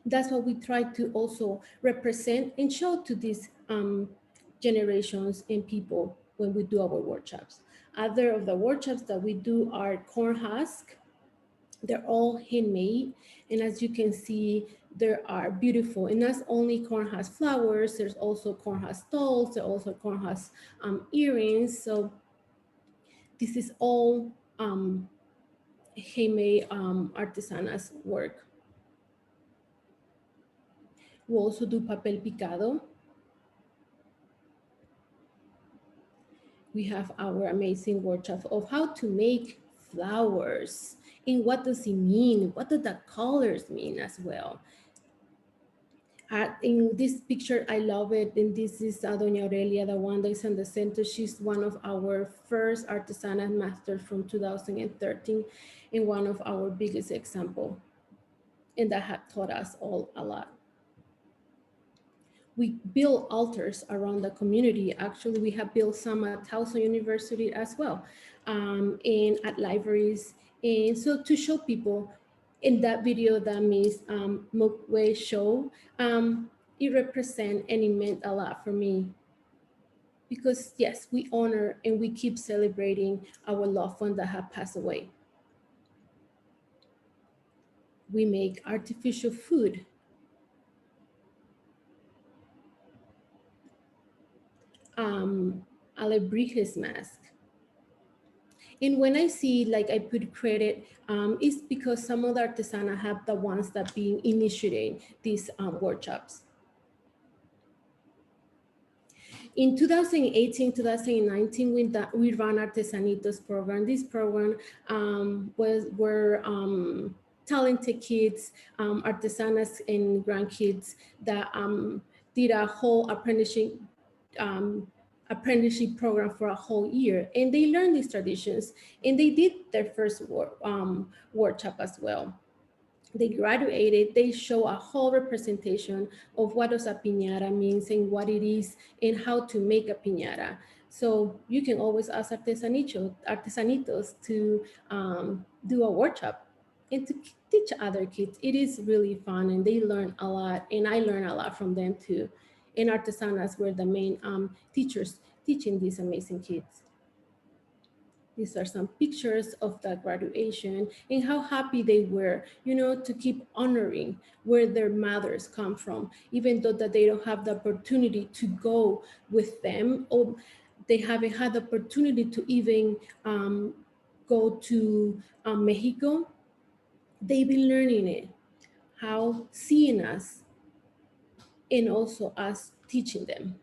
That's what we try to also represent and show to these generations and people when we do our workshops. Other of the workshops that we do are corn husk. They're all handmade. And as you can see, they are beautiful. And not only corn husk flowers, there's also corn husk dolls, there's also corn husk earrings. So this is all handmade artesanas work. We also do papel picado. We have our amazing workshop of how to make flowers and what does it mean? What do the colors mean as well? In this picture, I love it. And this is Doña Aurelia, the one that is in the center. She's one of our first Artesanas masters from 2013 and one of our biggest example. And that had taught us all a lot. We build altars around the community. Actually, we have built some at Towson University as well, and at libraries. And so to show people in that video that Ms. Mukwe show, it represents and it meant a lot for me. Because yes, we honor and we keep celebrating our loved ones that have passed away. We make artificial food. Alebrijes mask. And when I see, like I put credit, it's because some of the artisana have the ones that being initiating these workshops. In 2018, 2019, we ran Artesanitos program. This program were talented kids, artesanas and grandkids that did a whole apprenticeship program for a whole year, and they learned these traditions, and they did their first workshop as well. They graduated, they show a whole representation of what does a piñata means and what it is and how to make a piñata. So you can always ask artesanitos to do a workshop and to teach other kids. It is really fun and they learn a lot, and I learn a lot from them too. And Artesanas were the main teachers teaching these amazing kids. These are some pictures of the graduation and how happy they were, you know, to keep honoring where their mothers come from, even though that they don't have the opportunity to go with them, or they haven't had the opportunity to even go to Mexico. They've been learning it, how seeing us and also us teaching them.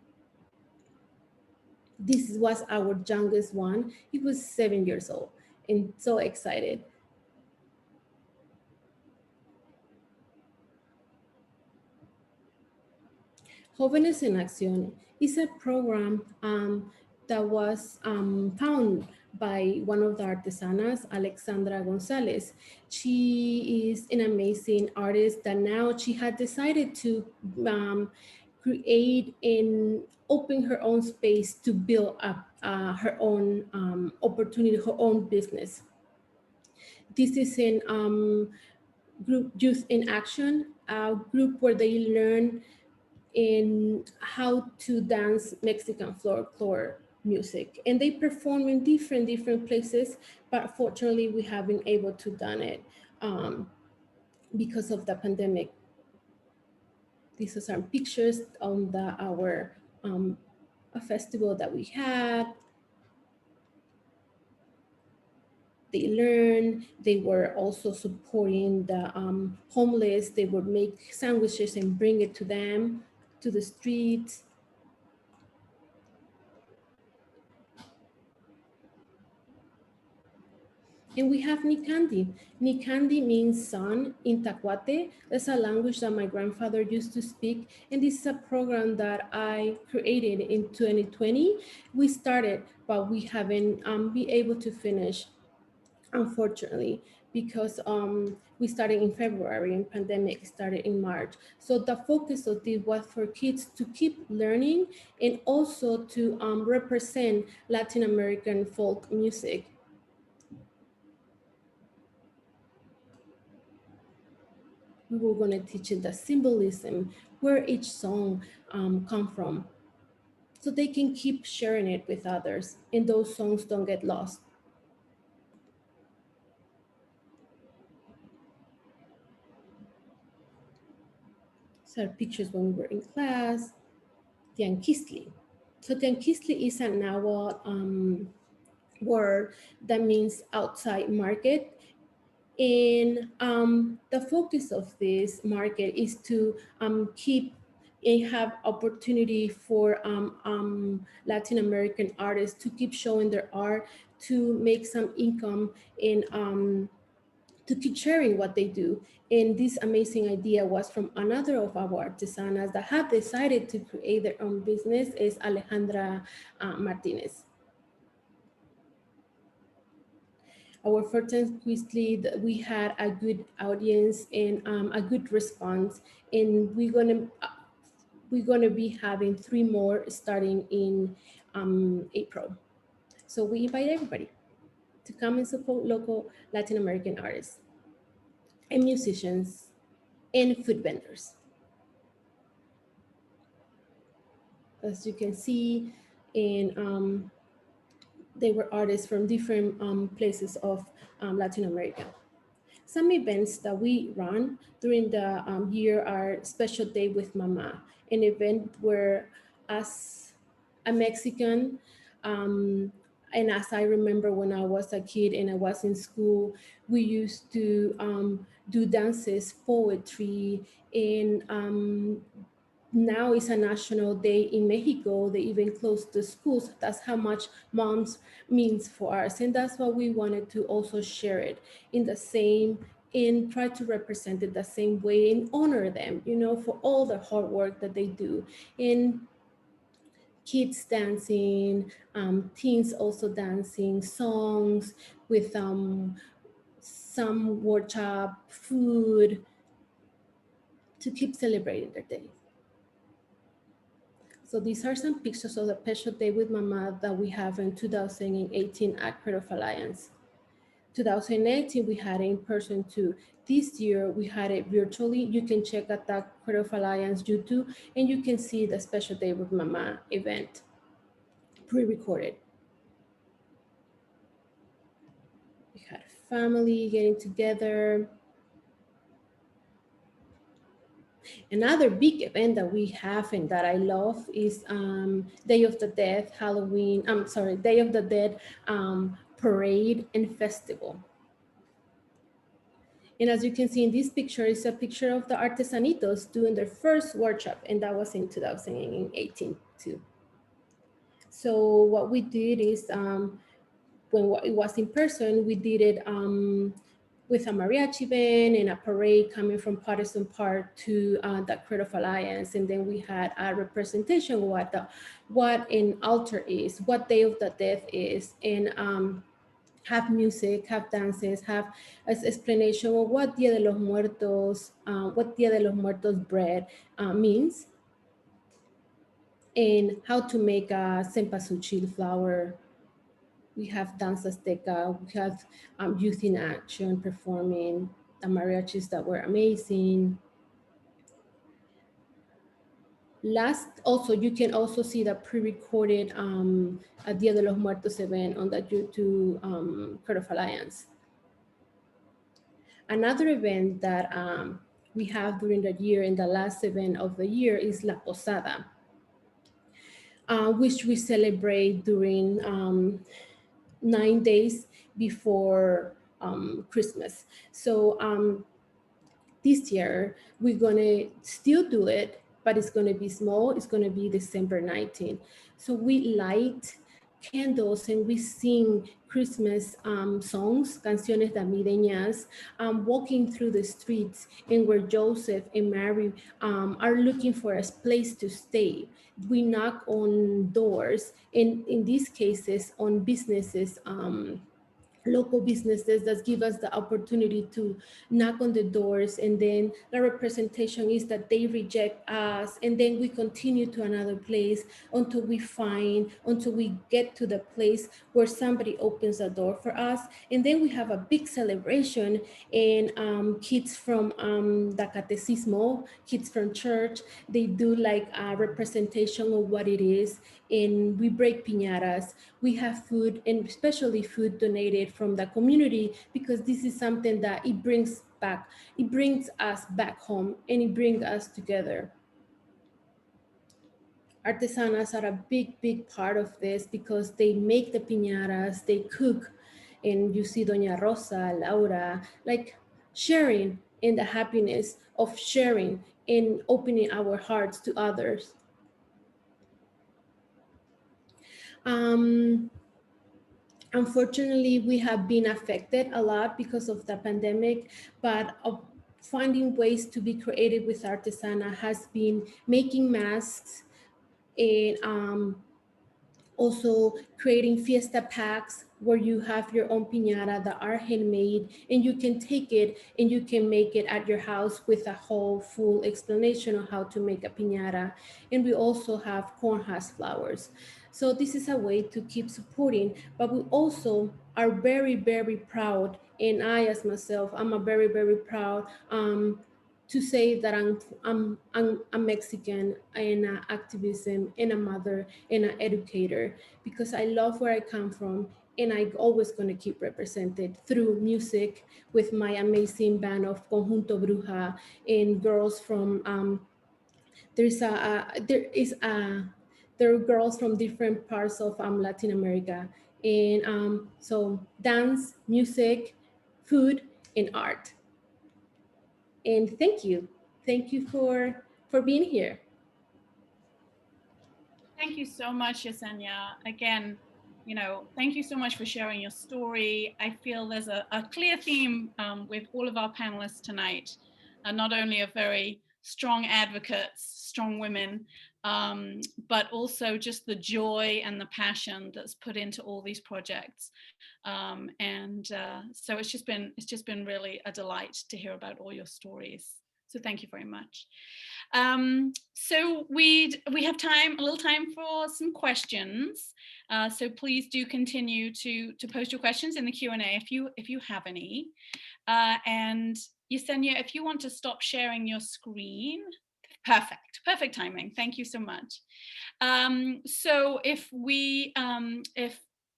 This was our youngest one. He was 7 years old and so excited. Jóvenes en Acción is a program that was found by one of the Artesanas, Alexandra Gonzalez. She is an amazing artist that now she had decided to create and open her own space to build up her own opportunity, her own business. This is an group Youth in Action, a group where they learn in how to dance Mexican folklore music, and they perform in different places, but fortunately we haven't able to done it because of the pandemic. These are some pictures on our a festival that we had. They learned, they were also supporting the homeless. They would make sandwiches and bring it to them, to the streets. And we have Nikandi. Nikandi means sun in Tacuate. That's a language that my grandfather used to speak. And this is a program that I created in 2020. We started, but we haven't been able to finish, unfortunately, because we started in February and pandemic started in March. So the focus of this was for kids to keep learning and also to represent Latin American folk music. We were going to teach it the symbolism, where each song come from, so they can keep sharing it with others and those songs don't get lost. So pictures when we were in class. Tianquistli. So Tianquistli is a Nahuatl word that means outside market. And the focus of this market is to keep and have opportunity for Latin American artists to keep showing their art, to make some income, and to keep sharing what they do. And this amazing idea was from another of our artesanas that have decided to create their own business, is Alejandra Martinez. Our first Quizly, we had a good audience and a good response, and we're gonna be having 3 more starting in April. So we invite everybody to come and support local Latin American artists and musicians and food vendors. As you can see, and they were artists from different places of Latin America. Some events that we run during the year are Special Day with Mama, an event where, as a Mexican, and as I remember when I was a kid and I was in school, we used to do dances, poetry, and now it's a national day in Mexico. They even closed the schools. That's how much moms means for us. And that's why we wanted to also share it in the same, and try to represent it the same way and honor them, you know, for all the hard work that they do. And kids dancing, teens also dancing, songs with some workshop, food, to keep celebrating their day. So these are some pictures of the Special Day with Mama that we have in 2018 at Creative Alliance. 2018, we had it in person too. This year, we had it virtually. You can check out the Creative Alliance YouTube, and you can see the Special Day with Mama event, pre-recorded. We had family getting together. Another big event that we have and that I love is Day of the Dead, Halloween, Day of the Dead parade and festival. And as you can see in this picture, it's a picture of the Artesanitos doing their first workshop, and that was in 2018 too. So what we did is, when it was in person, we did it with a mariachi band and a parade coming from Patterson Park to the Creative Alliance. And then we had a representation of what an altar is, what Day of the Dead is, and have music, have dances, have an explanation of what Dia de los Muertos bread means, and how to make a cempasúchil flower. We have Dance Azteca, we have Youth in Action performing, the mariachis that were amazing. Also, you can also see the pre-recorded Dia de los Muertos event on the YouTube Creative Alliance. Another event that we have during the year, and the last event of the year, is La Posada, which we celebrate during 9 days before Christmas. So this year we're gonna still do it, but it's gonna be small. It's gonna be December 19th. So we light candles and we sing Christmas songs, canciones navideñas, walking through the streets, and where Joseph and Mary are looking for a place to stay. We knock on doors, and in these cases on businesses, local businesses that give us the opportunity to knock on the doors, and then the representation is that they reject us, and then we continue to another place until we get to the place where somebody opens the door for us. And then we have a big celebration, and kids from the catecismo, kids from church, they do like a representation of what it is, and we break piñatas. We have food, and especially food donated from the community, because this is something that it brings us back home, and it brings us together. Artesanas are a big part of this, because they make the piñatas, they cook, and you see Doña Rosa, Laura, like sharing in the happiness of sharing and opening our hearts to others. Unfortunately, we have been affected a lot because of the pandemic, but finding ways to be creative with Artesana has been making masks, and also creating fiesta packs where you have your own piñata that are handmade, and you can take it and you can make it at your house with a whole full explanation of how to make a piñata. And we also have corn husk flowers. So this is a way to keep supporting, but we also are very proud, and I as myself, I'm a very proud to say that I'm a Mexican, and an activism, and a mother, and an educator, because I love where I come from, and I'm always going to keep represented through music with my amazing band of Conjunto Bruja, and girls from there are girls from different parts of Latin America, and so dance, music, food, and art. And thank you for being here. Thank you so much, Yesenia. Again, thank you so much for sharing your story. I feel there's a clear theme with all of our panelists tonight, not only of very strong advocates, strong women, but also just the joy and the passion that's put into all these projects. So it's just been really a delight to hear about all your stories. So thank you very much. So we have a little time for some questions. So please do continue to post your questions in the Q&A if you have any. And Yesenia, if you want to stop sharing your screen, perfect timing. Thank you so much. So if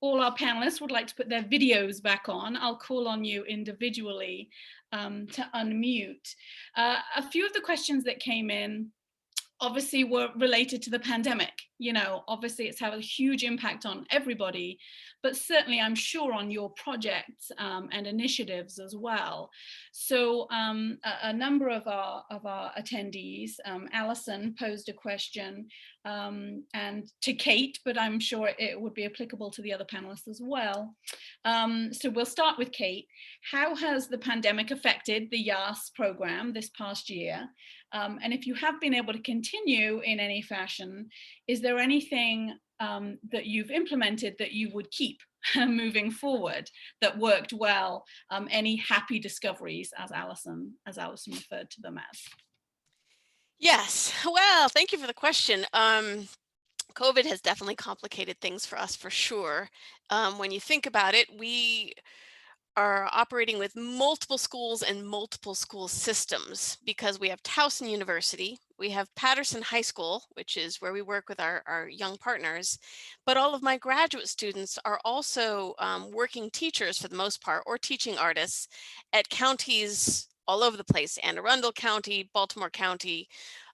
all our panelists would like to put their videos back on, I'll call on you individually to unmute. A few of the questions that came in obviously were related to the pandemic, you know, obviously it's had a huge impact on everybody, but certainly I'm sure on your projects and initiatives as well. So a number of our attendees, Alison posed a question and to Kate, but I'm sure it would be applicable to the other panelists as well. So we'll start with Kate. How has the pandemic affected the YAAAS program this past year? And if you have been able to continue in any fashion, is there anything that you've implemented that you would keep moving forward that worked well? Any happy discoveries, as Alison referred to them as? Yes, well, thank you for the question. COVID has definitely complicated things for us, for sure. When you think about it, we are operating with multiple schools and multiple school systems because we have Towson University, we have Patterson High School, which is where we work with our young partners, but all of my graduate students are also working teachers for the most part, or teaching artists at counties all over the place, Anne Arundel County, Baltimore County,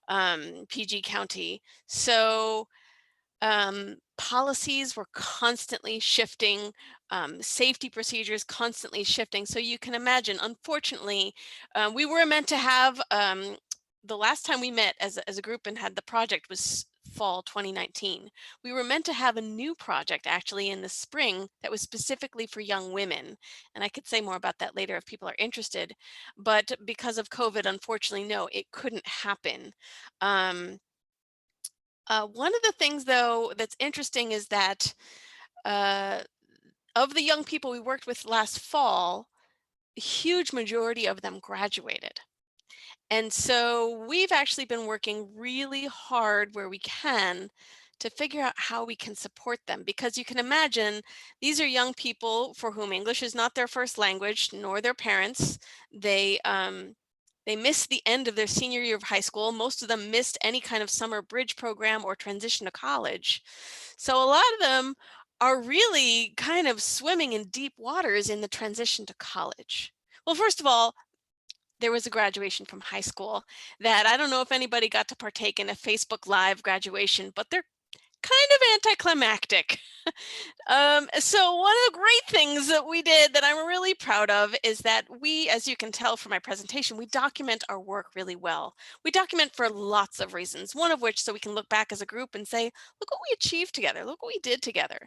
PG County. So policies were constantly shifting, safety procedures constantly shifting. So you can imagine, unfortunately, we were meant to have, the last time we met as a group and had the project was fall 2019. We were meant to have a new project actually in the spring that was specifically for young women. And I could say more about that later if people are interested. But because of COVID, unfortunately, no, it couldn't happen. One of the things, though, that's interesting is that of the young people we worked with last fall, a huge majority of them graduated. And so we've actually been working really hard where we can to figure out how we can support them, because you can imagine these are young people for whom English is not their first language, nor their parents. They missed the end of their senior year of high school. Most of them missed any kind of summer bridge program or transition to college. So a lot of them are really kind of swimming in deep waters in the transition to college. Well, first of all, there was a graduation from high school that I don't know if anybody got to partake in a Facebook Live graduation, but they're kind of anticlimactic. So one of the great things that we did that I'm really proud of is that we, as you can tell from my presentation, we document our work really well. We document for lots of reasons, one of which so we can look back as a group and say, look what we achieved together, look what we did together.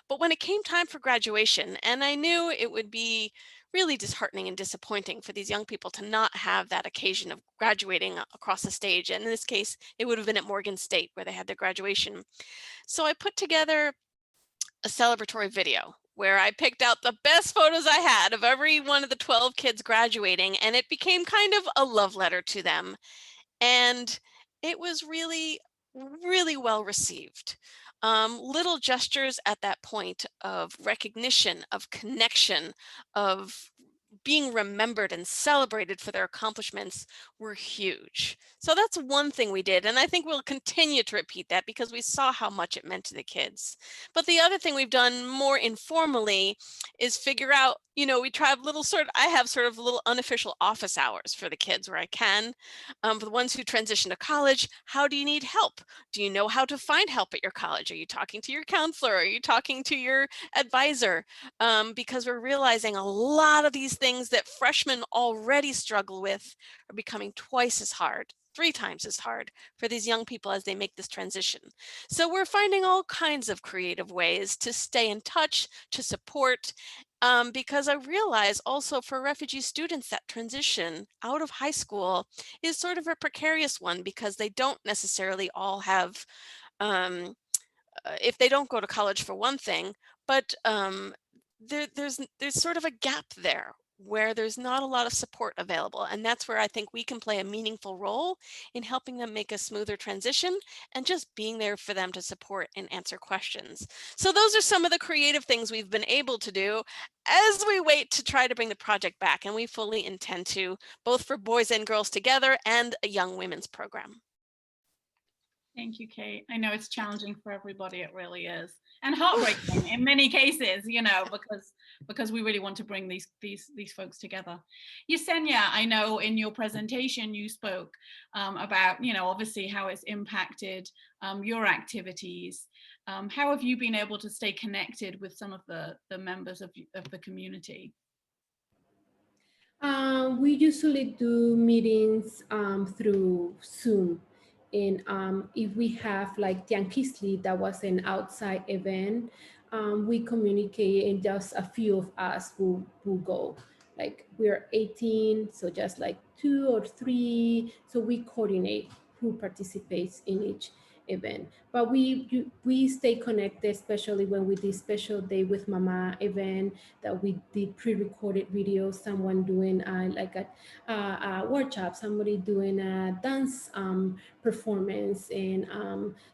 But when it came time for graduation, and I knew it would be really disheartening and disappointing for these young people to not have that occasion of graduating across the stage. And in this case, it would have been at Morgan State where they had their graduation. So I put together a celebratory video where I picked out the best photos I had of every one of the 12 kids graduating, and it became kind of a love letter to them. And it was really, really well received. Little gestures at that point of recognition, of connection, of being remembered and celebrated for their accomplishments were huge. So that's one thing we did. And I think we'll continue to repeat that because we saw how much it meant to the kids. But the other thing we've done more informally is figure out, we try I have sort of little unofficial office hours for the kids where I can. For the ones who transition to college, how do you need help? Do you know how to find help at your college? Are you talking to your counselor? Are you talking to your advisor? Because we're realizing a lot of these things that freshmen already struggle with are becoming twice as hard, 3 times as hard for these young people as they make this transition. So we're finding all kinds of creative ways to stay in touch, to support, because I realize also for refugee students that transition out of high school is sort of a precarious one because they don't necessarily all have, if they don't go to college for one thing, but there's sort of a gap there where there's not a lot of support available. And that's where I think we can play a meaningful role in helping them make a smoother transition and just being there for them to support and answer questions. So those are some of the creative things we've been able to do as we wait to try to bring the project back. And we fully intend to, both for boys and girls together and a young women's program. Thank you, Kate. I know it's challenging for everybody. It really is, and heartbreaking in many cases, you know, because we really want to bring these folks together. Yesenia, I know in your presentation you spoke about, you know, obviously how it's impacted your activities. How have you been able to stay connected with some of the members of the community? We usually do meetings through Zoom. And if we have like Tianquisli, that was an outside event, we communicate and just a few of us who go. Like we're 18, so just like 2 or 3. So we coordinate who participates in each event. But we stay connected, especially when we did special day with Mama event that we did pre-recorded videos, someone doing like a workshop, somebody doing a dance performance, and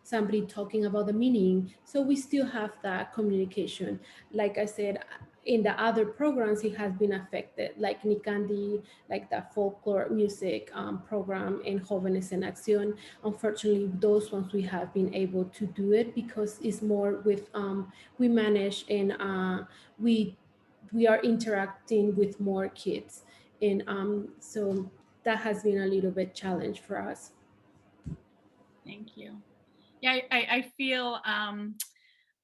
somebody talking about the meaning. So we still have that communication. Like I said, in the other programs, it has been affected, like Nikandi, like the folklore music program, and Jóvenes en Acción. Unfortunately, those ones we have been able to do it because it's more with, we manage and we are interacting with more kids. And so that has been a little bit challenge for us. Thank you. Yeah,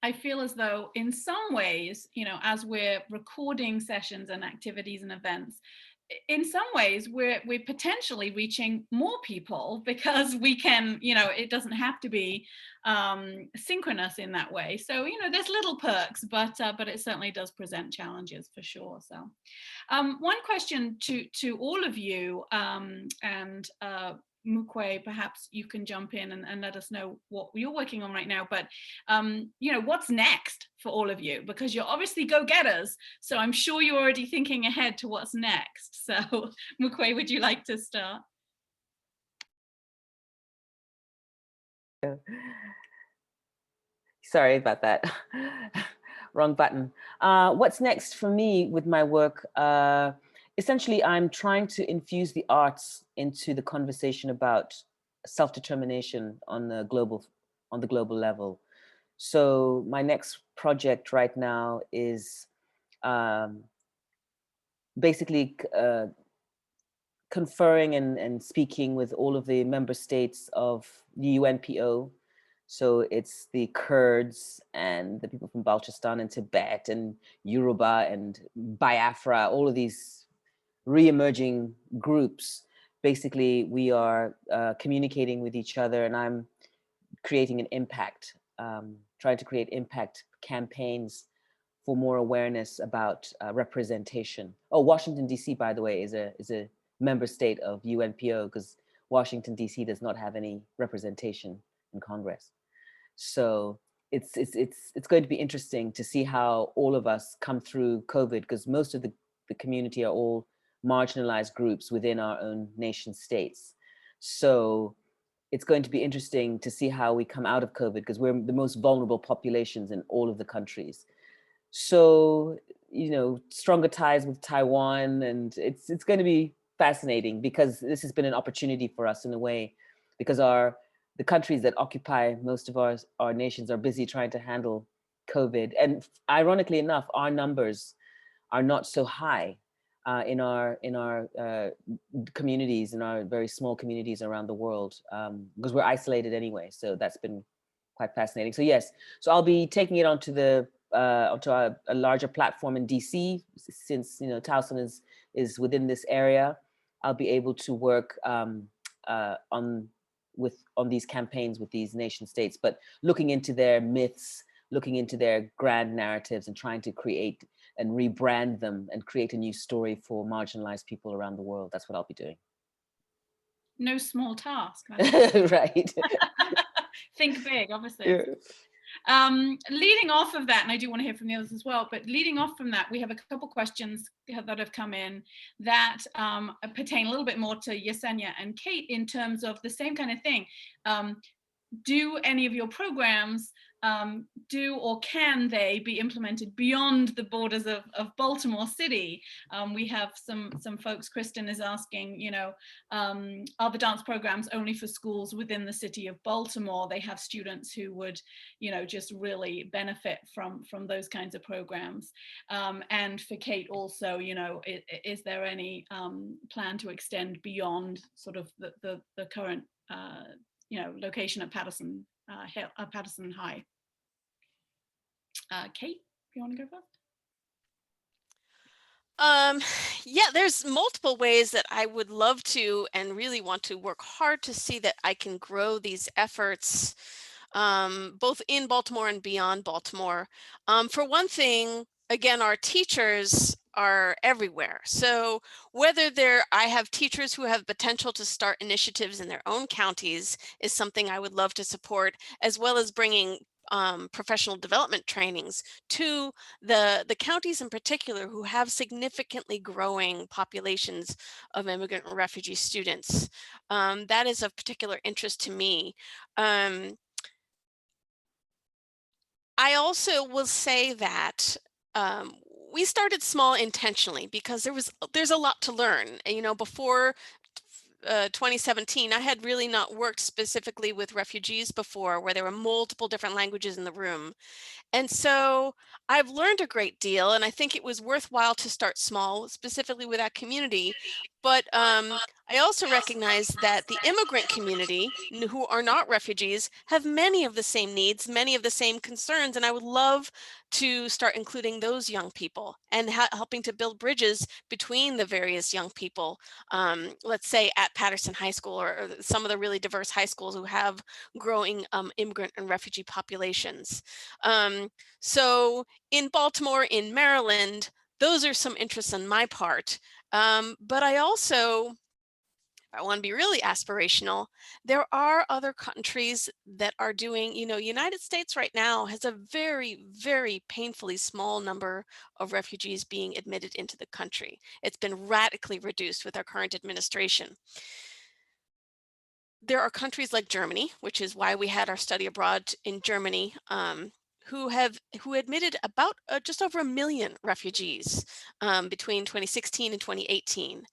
I feel as though in some ways, you know, as we're recording sessions and activities and events, in some ways we're potentially reaching more people because we can, you know, it doesn't have to be synchronous in that way. So, you know, there's little perks, but it certainly does present challenges for sure. So one question to all of you, and Mukwe, perhaps you can jump in and let us know what you're working on right now. But, you know, what's next for all of you? Because you're obviously go-getters. So I'm sure you're already thinking ahead to what's next. So Mukwe, would you like to start? Sorry about that. Wrong button. What's next for me with my work? Essentially, I'm trying to infuse the arts into the conversation about self-determination on the global level. So my next project right now is basically conferring and speaking with all of the member states of the UNPO. So it's the Kurds and the people from Balochistan and Tibet and Yoruba and Biafra, all of these re-emerging groups. Basically, we are communicating with each other, and I'm creating an impact, trying to create impact campaigns for more awareness about representation. Oh, Washington, D.C., by the way, is a member state of UNPO, because Washington, D.C. does not have any representation in Congress. So it's going to be interesting to see how all of us come through COVID, because most of the community are all marginalized groups within our own nation states. So it's going to be interesting to see how we come out of COVID, because we're the most vulnerable populations in all of the countries. So, you know, stronger ties with Taiwan, and it's going to be fascinating, because this has been an opportunity for us in a way, because the countries that occupy most of our nations are busy trying to handle COVID. And ironically enough, our numbers are not so high in our communities, in our very small communities around the world, because we're isolated anyway. So that's been quite fascinating. So yes, so I'll be taking it onto a larger platform in DC, since, you know, Towson is within this area. I'll be able to work on these campaigns with these nation states, but looking into their myths, looking into their grand narratives, and trying to create and rebrand them and create a new story for marginalized people around the world. That's what I'll be doing. No small task. Right. Think big, obviously. Yeah. Leading off of that, and I do want to hear from the others as well, but leading off from that, we have a couple questions that have come in that pertain a little bit more to Yesenia and Kate in terms of the same kind of thing. do any of your programs do or can they be implemented beyond the borders of Baltimore City? We have some folks, Kristen is asking, you know, are the dance programs only for schools within the city of Baltimore? They have students who would, you know, just really benefit from those kinds of programs. And for Kate also, you know, is there any plan to extend beyond sort of the current you know, location at Patterson Patterson High? Kate, do you want to go first? Yeah, there's multiple ways that I would love to and really want to work hard to see that I can grow these efforts, both in Baltimore and beyond Baltimore. For one thing, again, our teachers are everywhere. So whether I have teachers who have potential to start initiatives in their own counties is something I would love to support, as well as bringing professional development trainings to the counties in particular who have significantly growing populations of immigrant and refugee students. That is of particular interest to me. I also will say that we started small intentionally because there's a lot to learn. You know, before 2017, I had really not worked specifically with refugees before, where there were multiple different languages in the room. And so I've learned a great deal, and I think it was worthwhile to start small, specifically with that community. But I also recognize that the immigrant community, who are not refugees, have many of the same needs, many of the same concerns, and I would love to start including those young people and helping to build bridges between the various young people, let's say at Patterson High School or some of the really diverse high schools who have growing immigrant and refugee populations. So in Baltimore, in Maryland, those are some interests on my part. But I want to be really aspirational. There are other countries that are doing, you know, United States right now has a very, very painfully small number of refugees being admitted into the country. It's been radically reduced with our current administration. There are countries like Germany, which is why we had our study abroad in Germany, who admitted about just over 1 million refugees between 2016 and 2018.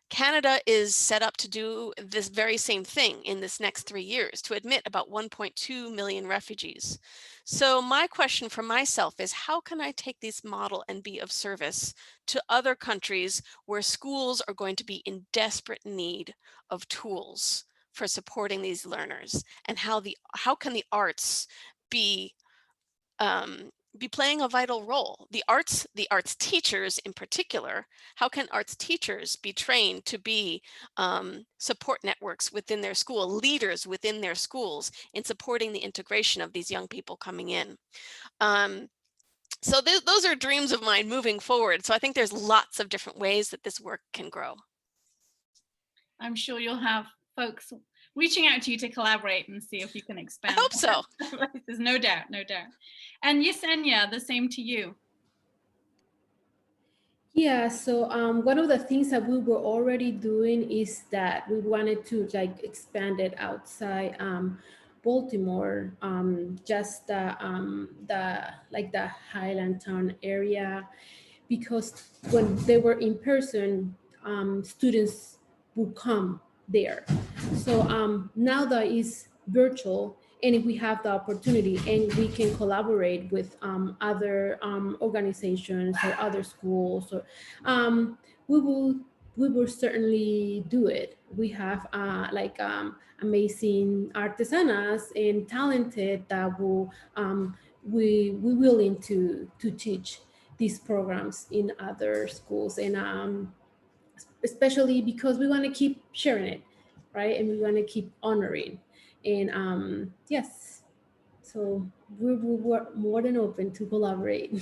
Canada is set up to do this very same thing in this next 3 years, to admit about 1.2 million refugees. So my question for myself is, how can I take this model and be of service to other countries where schools are going to be in desperate need of tools for supporting these learners, and how can the arts be playing a vital role? The arts teachers in particular, how can arts teachers be trained to be support networks within their school, leaders within their schools in supporting the integration of these young people coming in? So those are dreams of mine moving forward. So I think there's lots of different ways that this work can grow. I'm sure you'll have folks reaching out to you to collaborate and see if you can expand. I hope so. There's no doubt, no doubt. And Yesenia, the same to you. Yeah, so one of the things that we were already doing is that we wanted to like expand it outside Baltimore, just the Highland Town area, because when they were in person, students would come there. So now that it's virtual, and if we have the opportunity and we can collaborate with other organizations or other schools, or we will certainly do it. We have amazing Artesanas and talented that will we willing to teach these programs in other schools, and especially because we want to keep sharing it, right? And we want to keep honoring. And yes, so we're more than open to collaborate.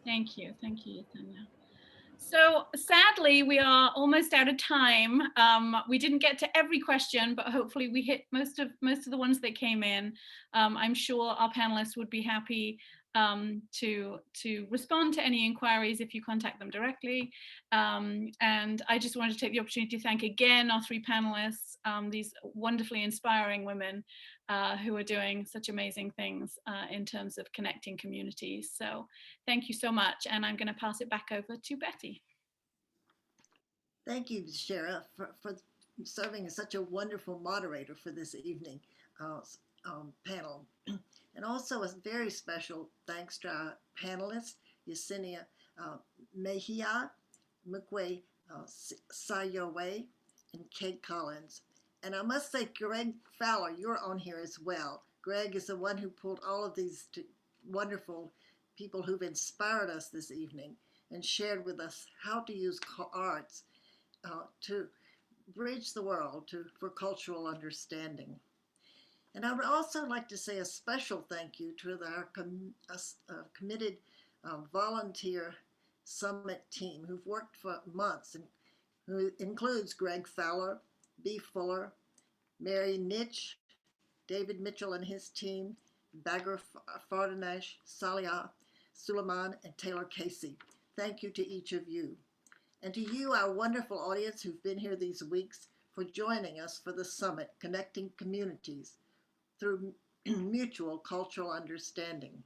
Thank you, Yesenia. So sadly, we are almost out of time. We didn't get to every question, but hopefully we hit most of the ones that came in. I'm sure our panelists would be happy to respond to any inquiries if you contact them directly. And I just wanted to take the opportunity to thank again our three panelists, these wonderfully inspiring women who are doing such amazing things in terms of connecting communities. So thank you so much. And I'm going to pass it back over to Betty. Thank you, Shara, for serving as such a wonderful moderator for this evening panel. And also a very special thanks to our panelists, Yesenia Mejia, Mukwe Sayowe, and Kate Collins. And I must say, Greg Fowler, you're on here as well. Greg is the one who pulled all of these wonderful people who've inspired us this evening and shared with us how to use arts to bridge the world for cultural understanding. And I would also like to say a special thank you to our committed volunteer summit team who've worked for months, and who includes Greg Fowler, B. Fuller, Mary Nitch, David Mitchell and his team, Bagger Fardanesh, Salia Suleiman, and Taylor Casey. Thank you to each of you. And to you, our wonderful audience who've been here these weeks, for joining us for the summit, Connecting Communities through Mutual Cultural Understanding.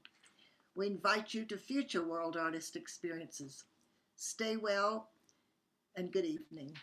We invite you to future World Artist Experiences. Stay well and good evening.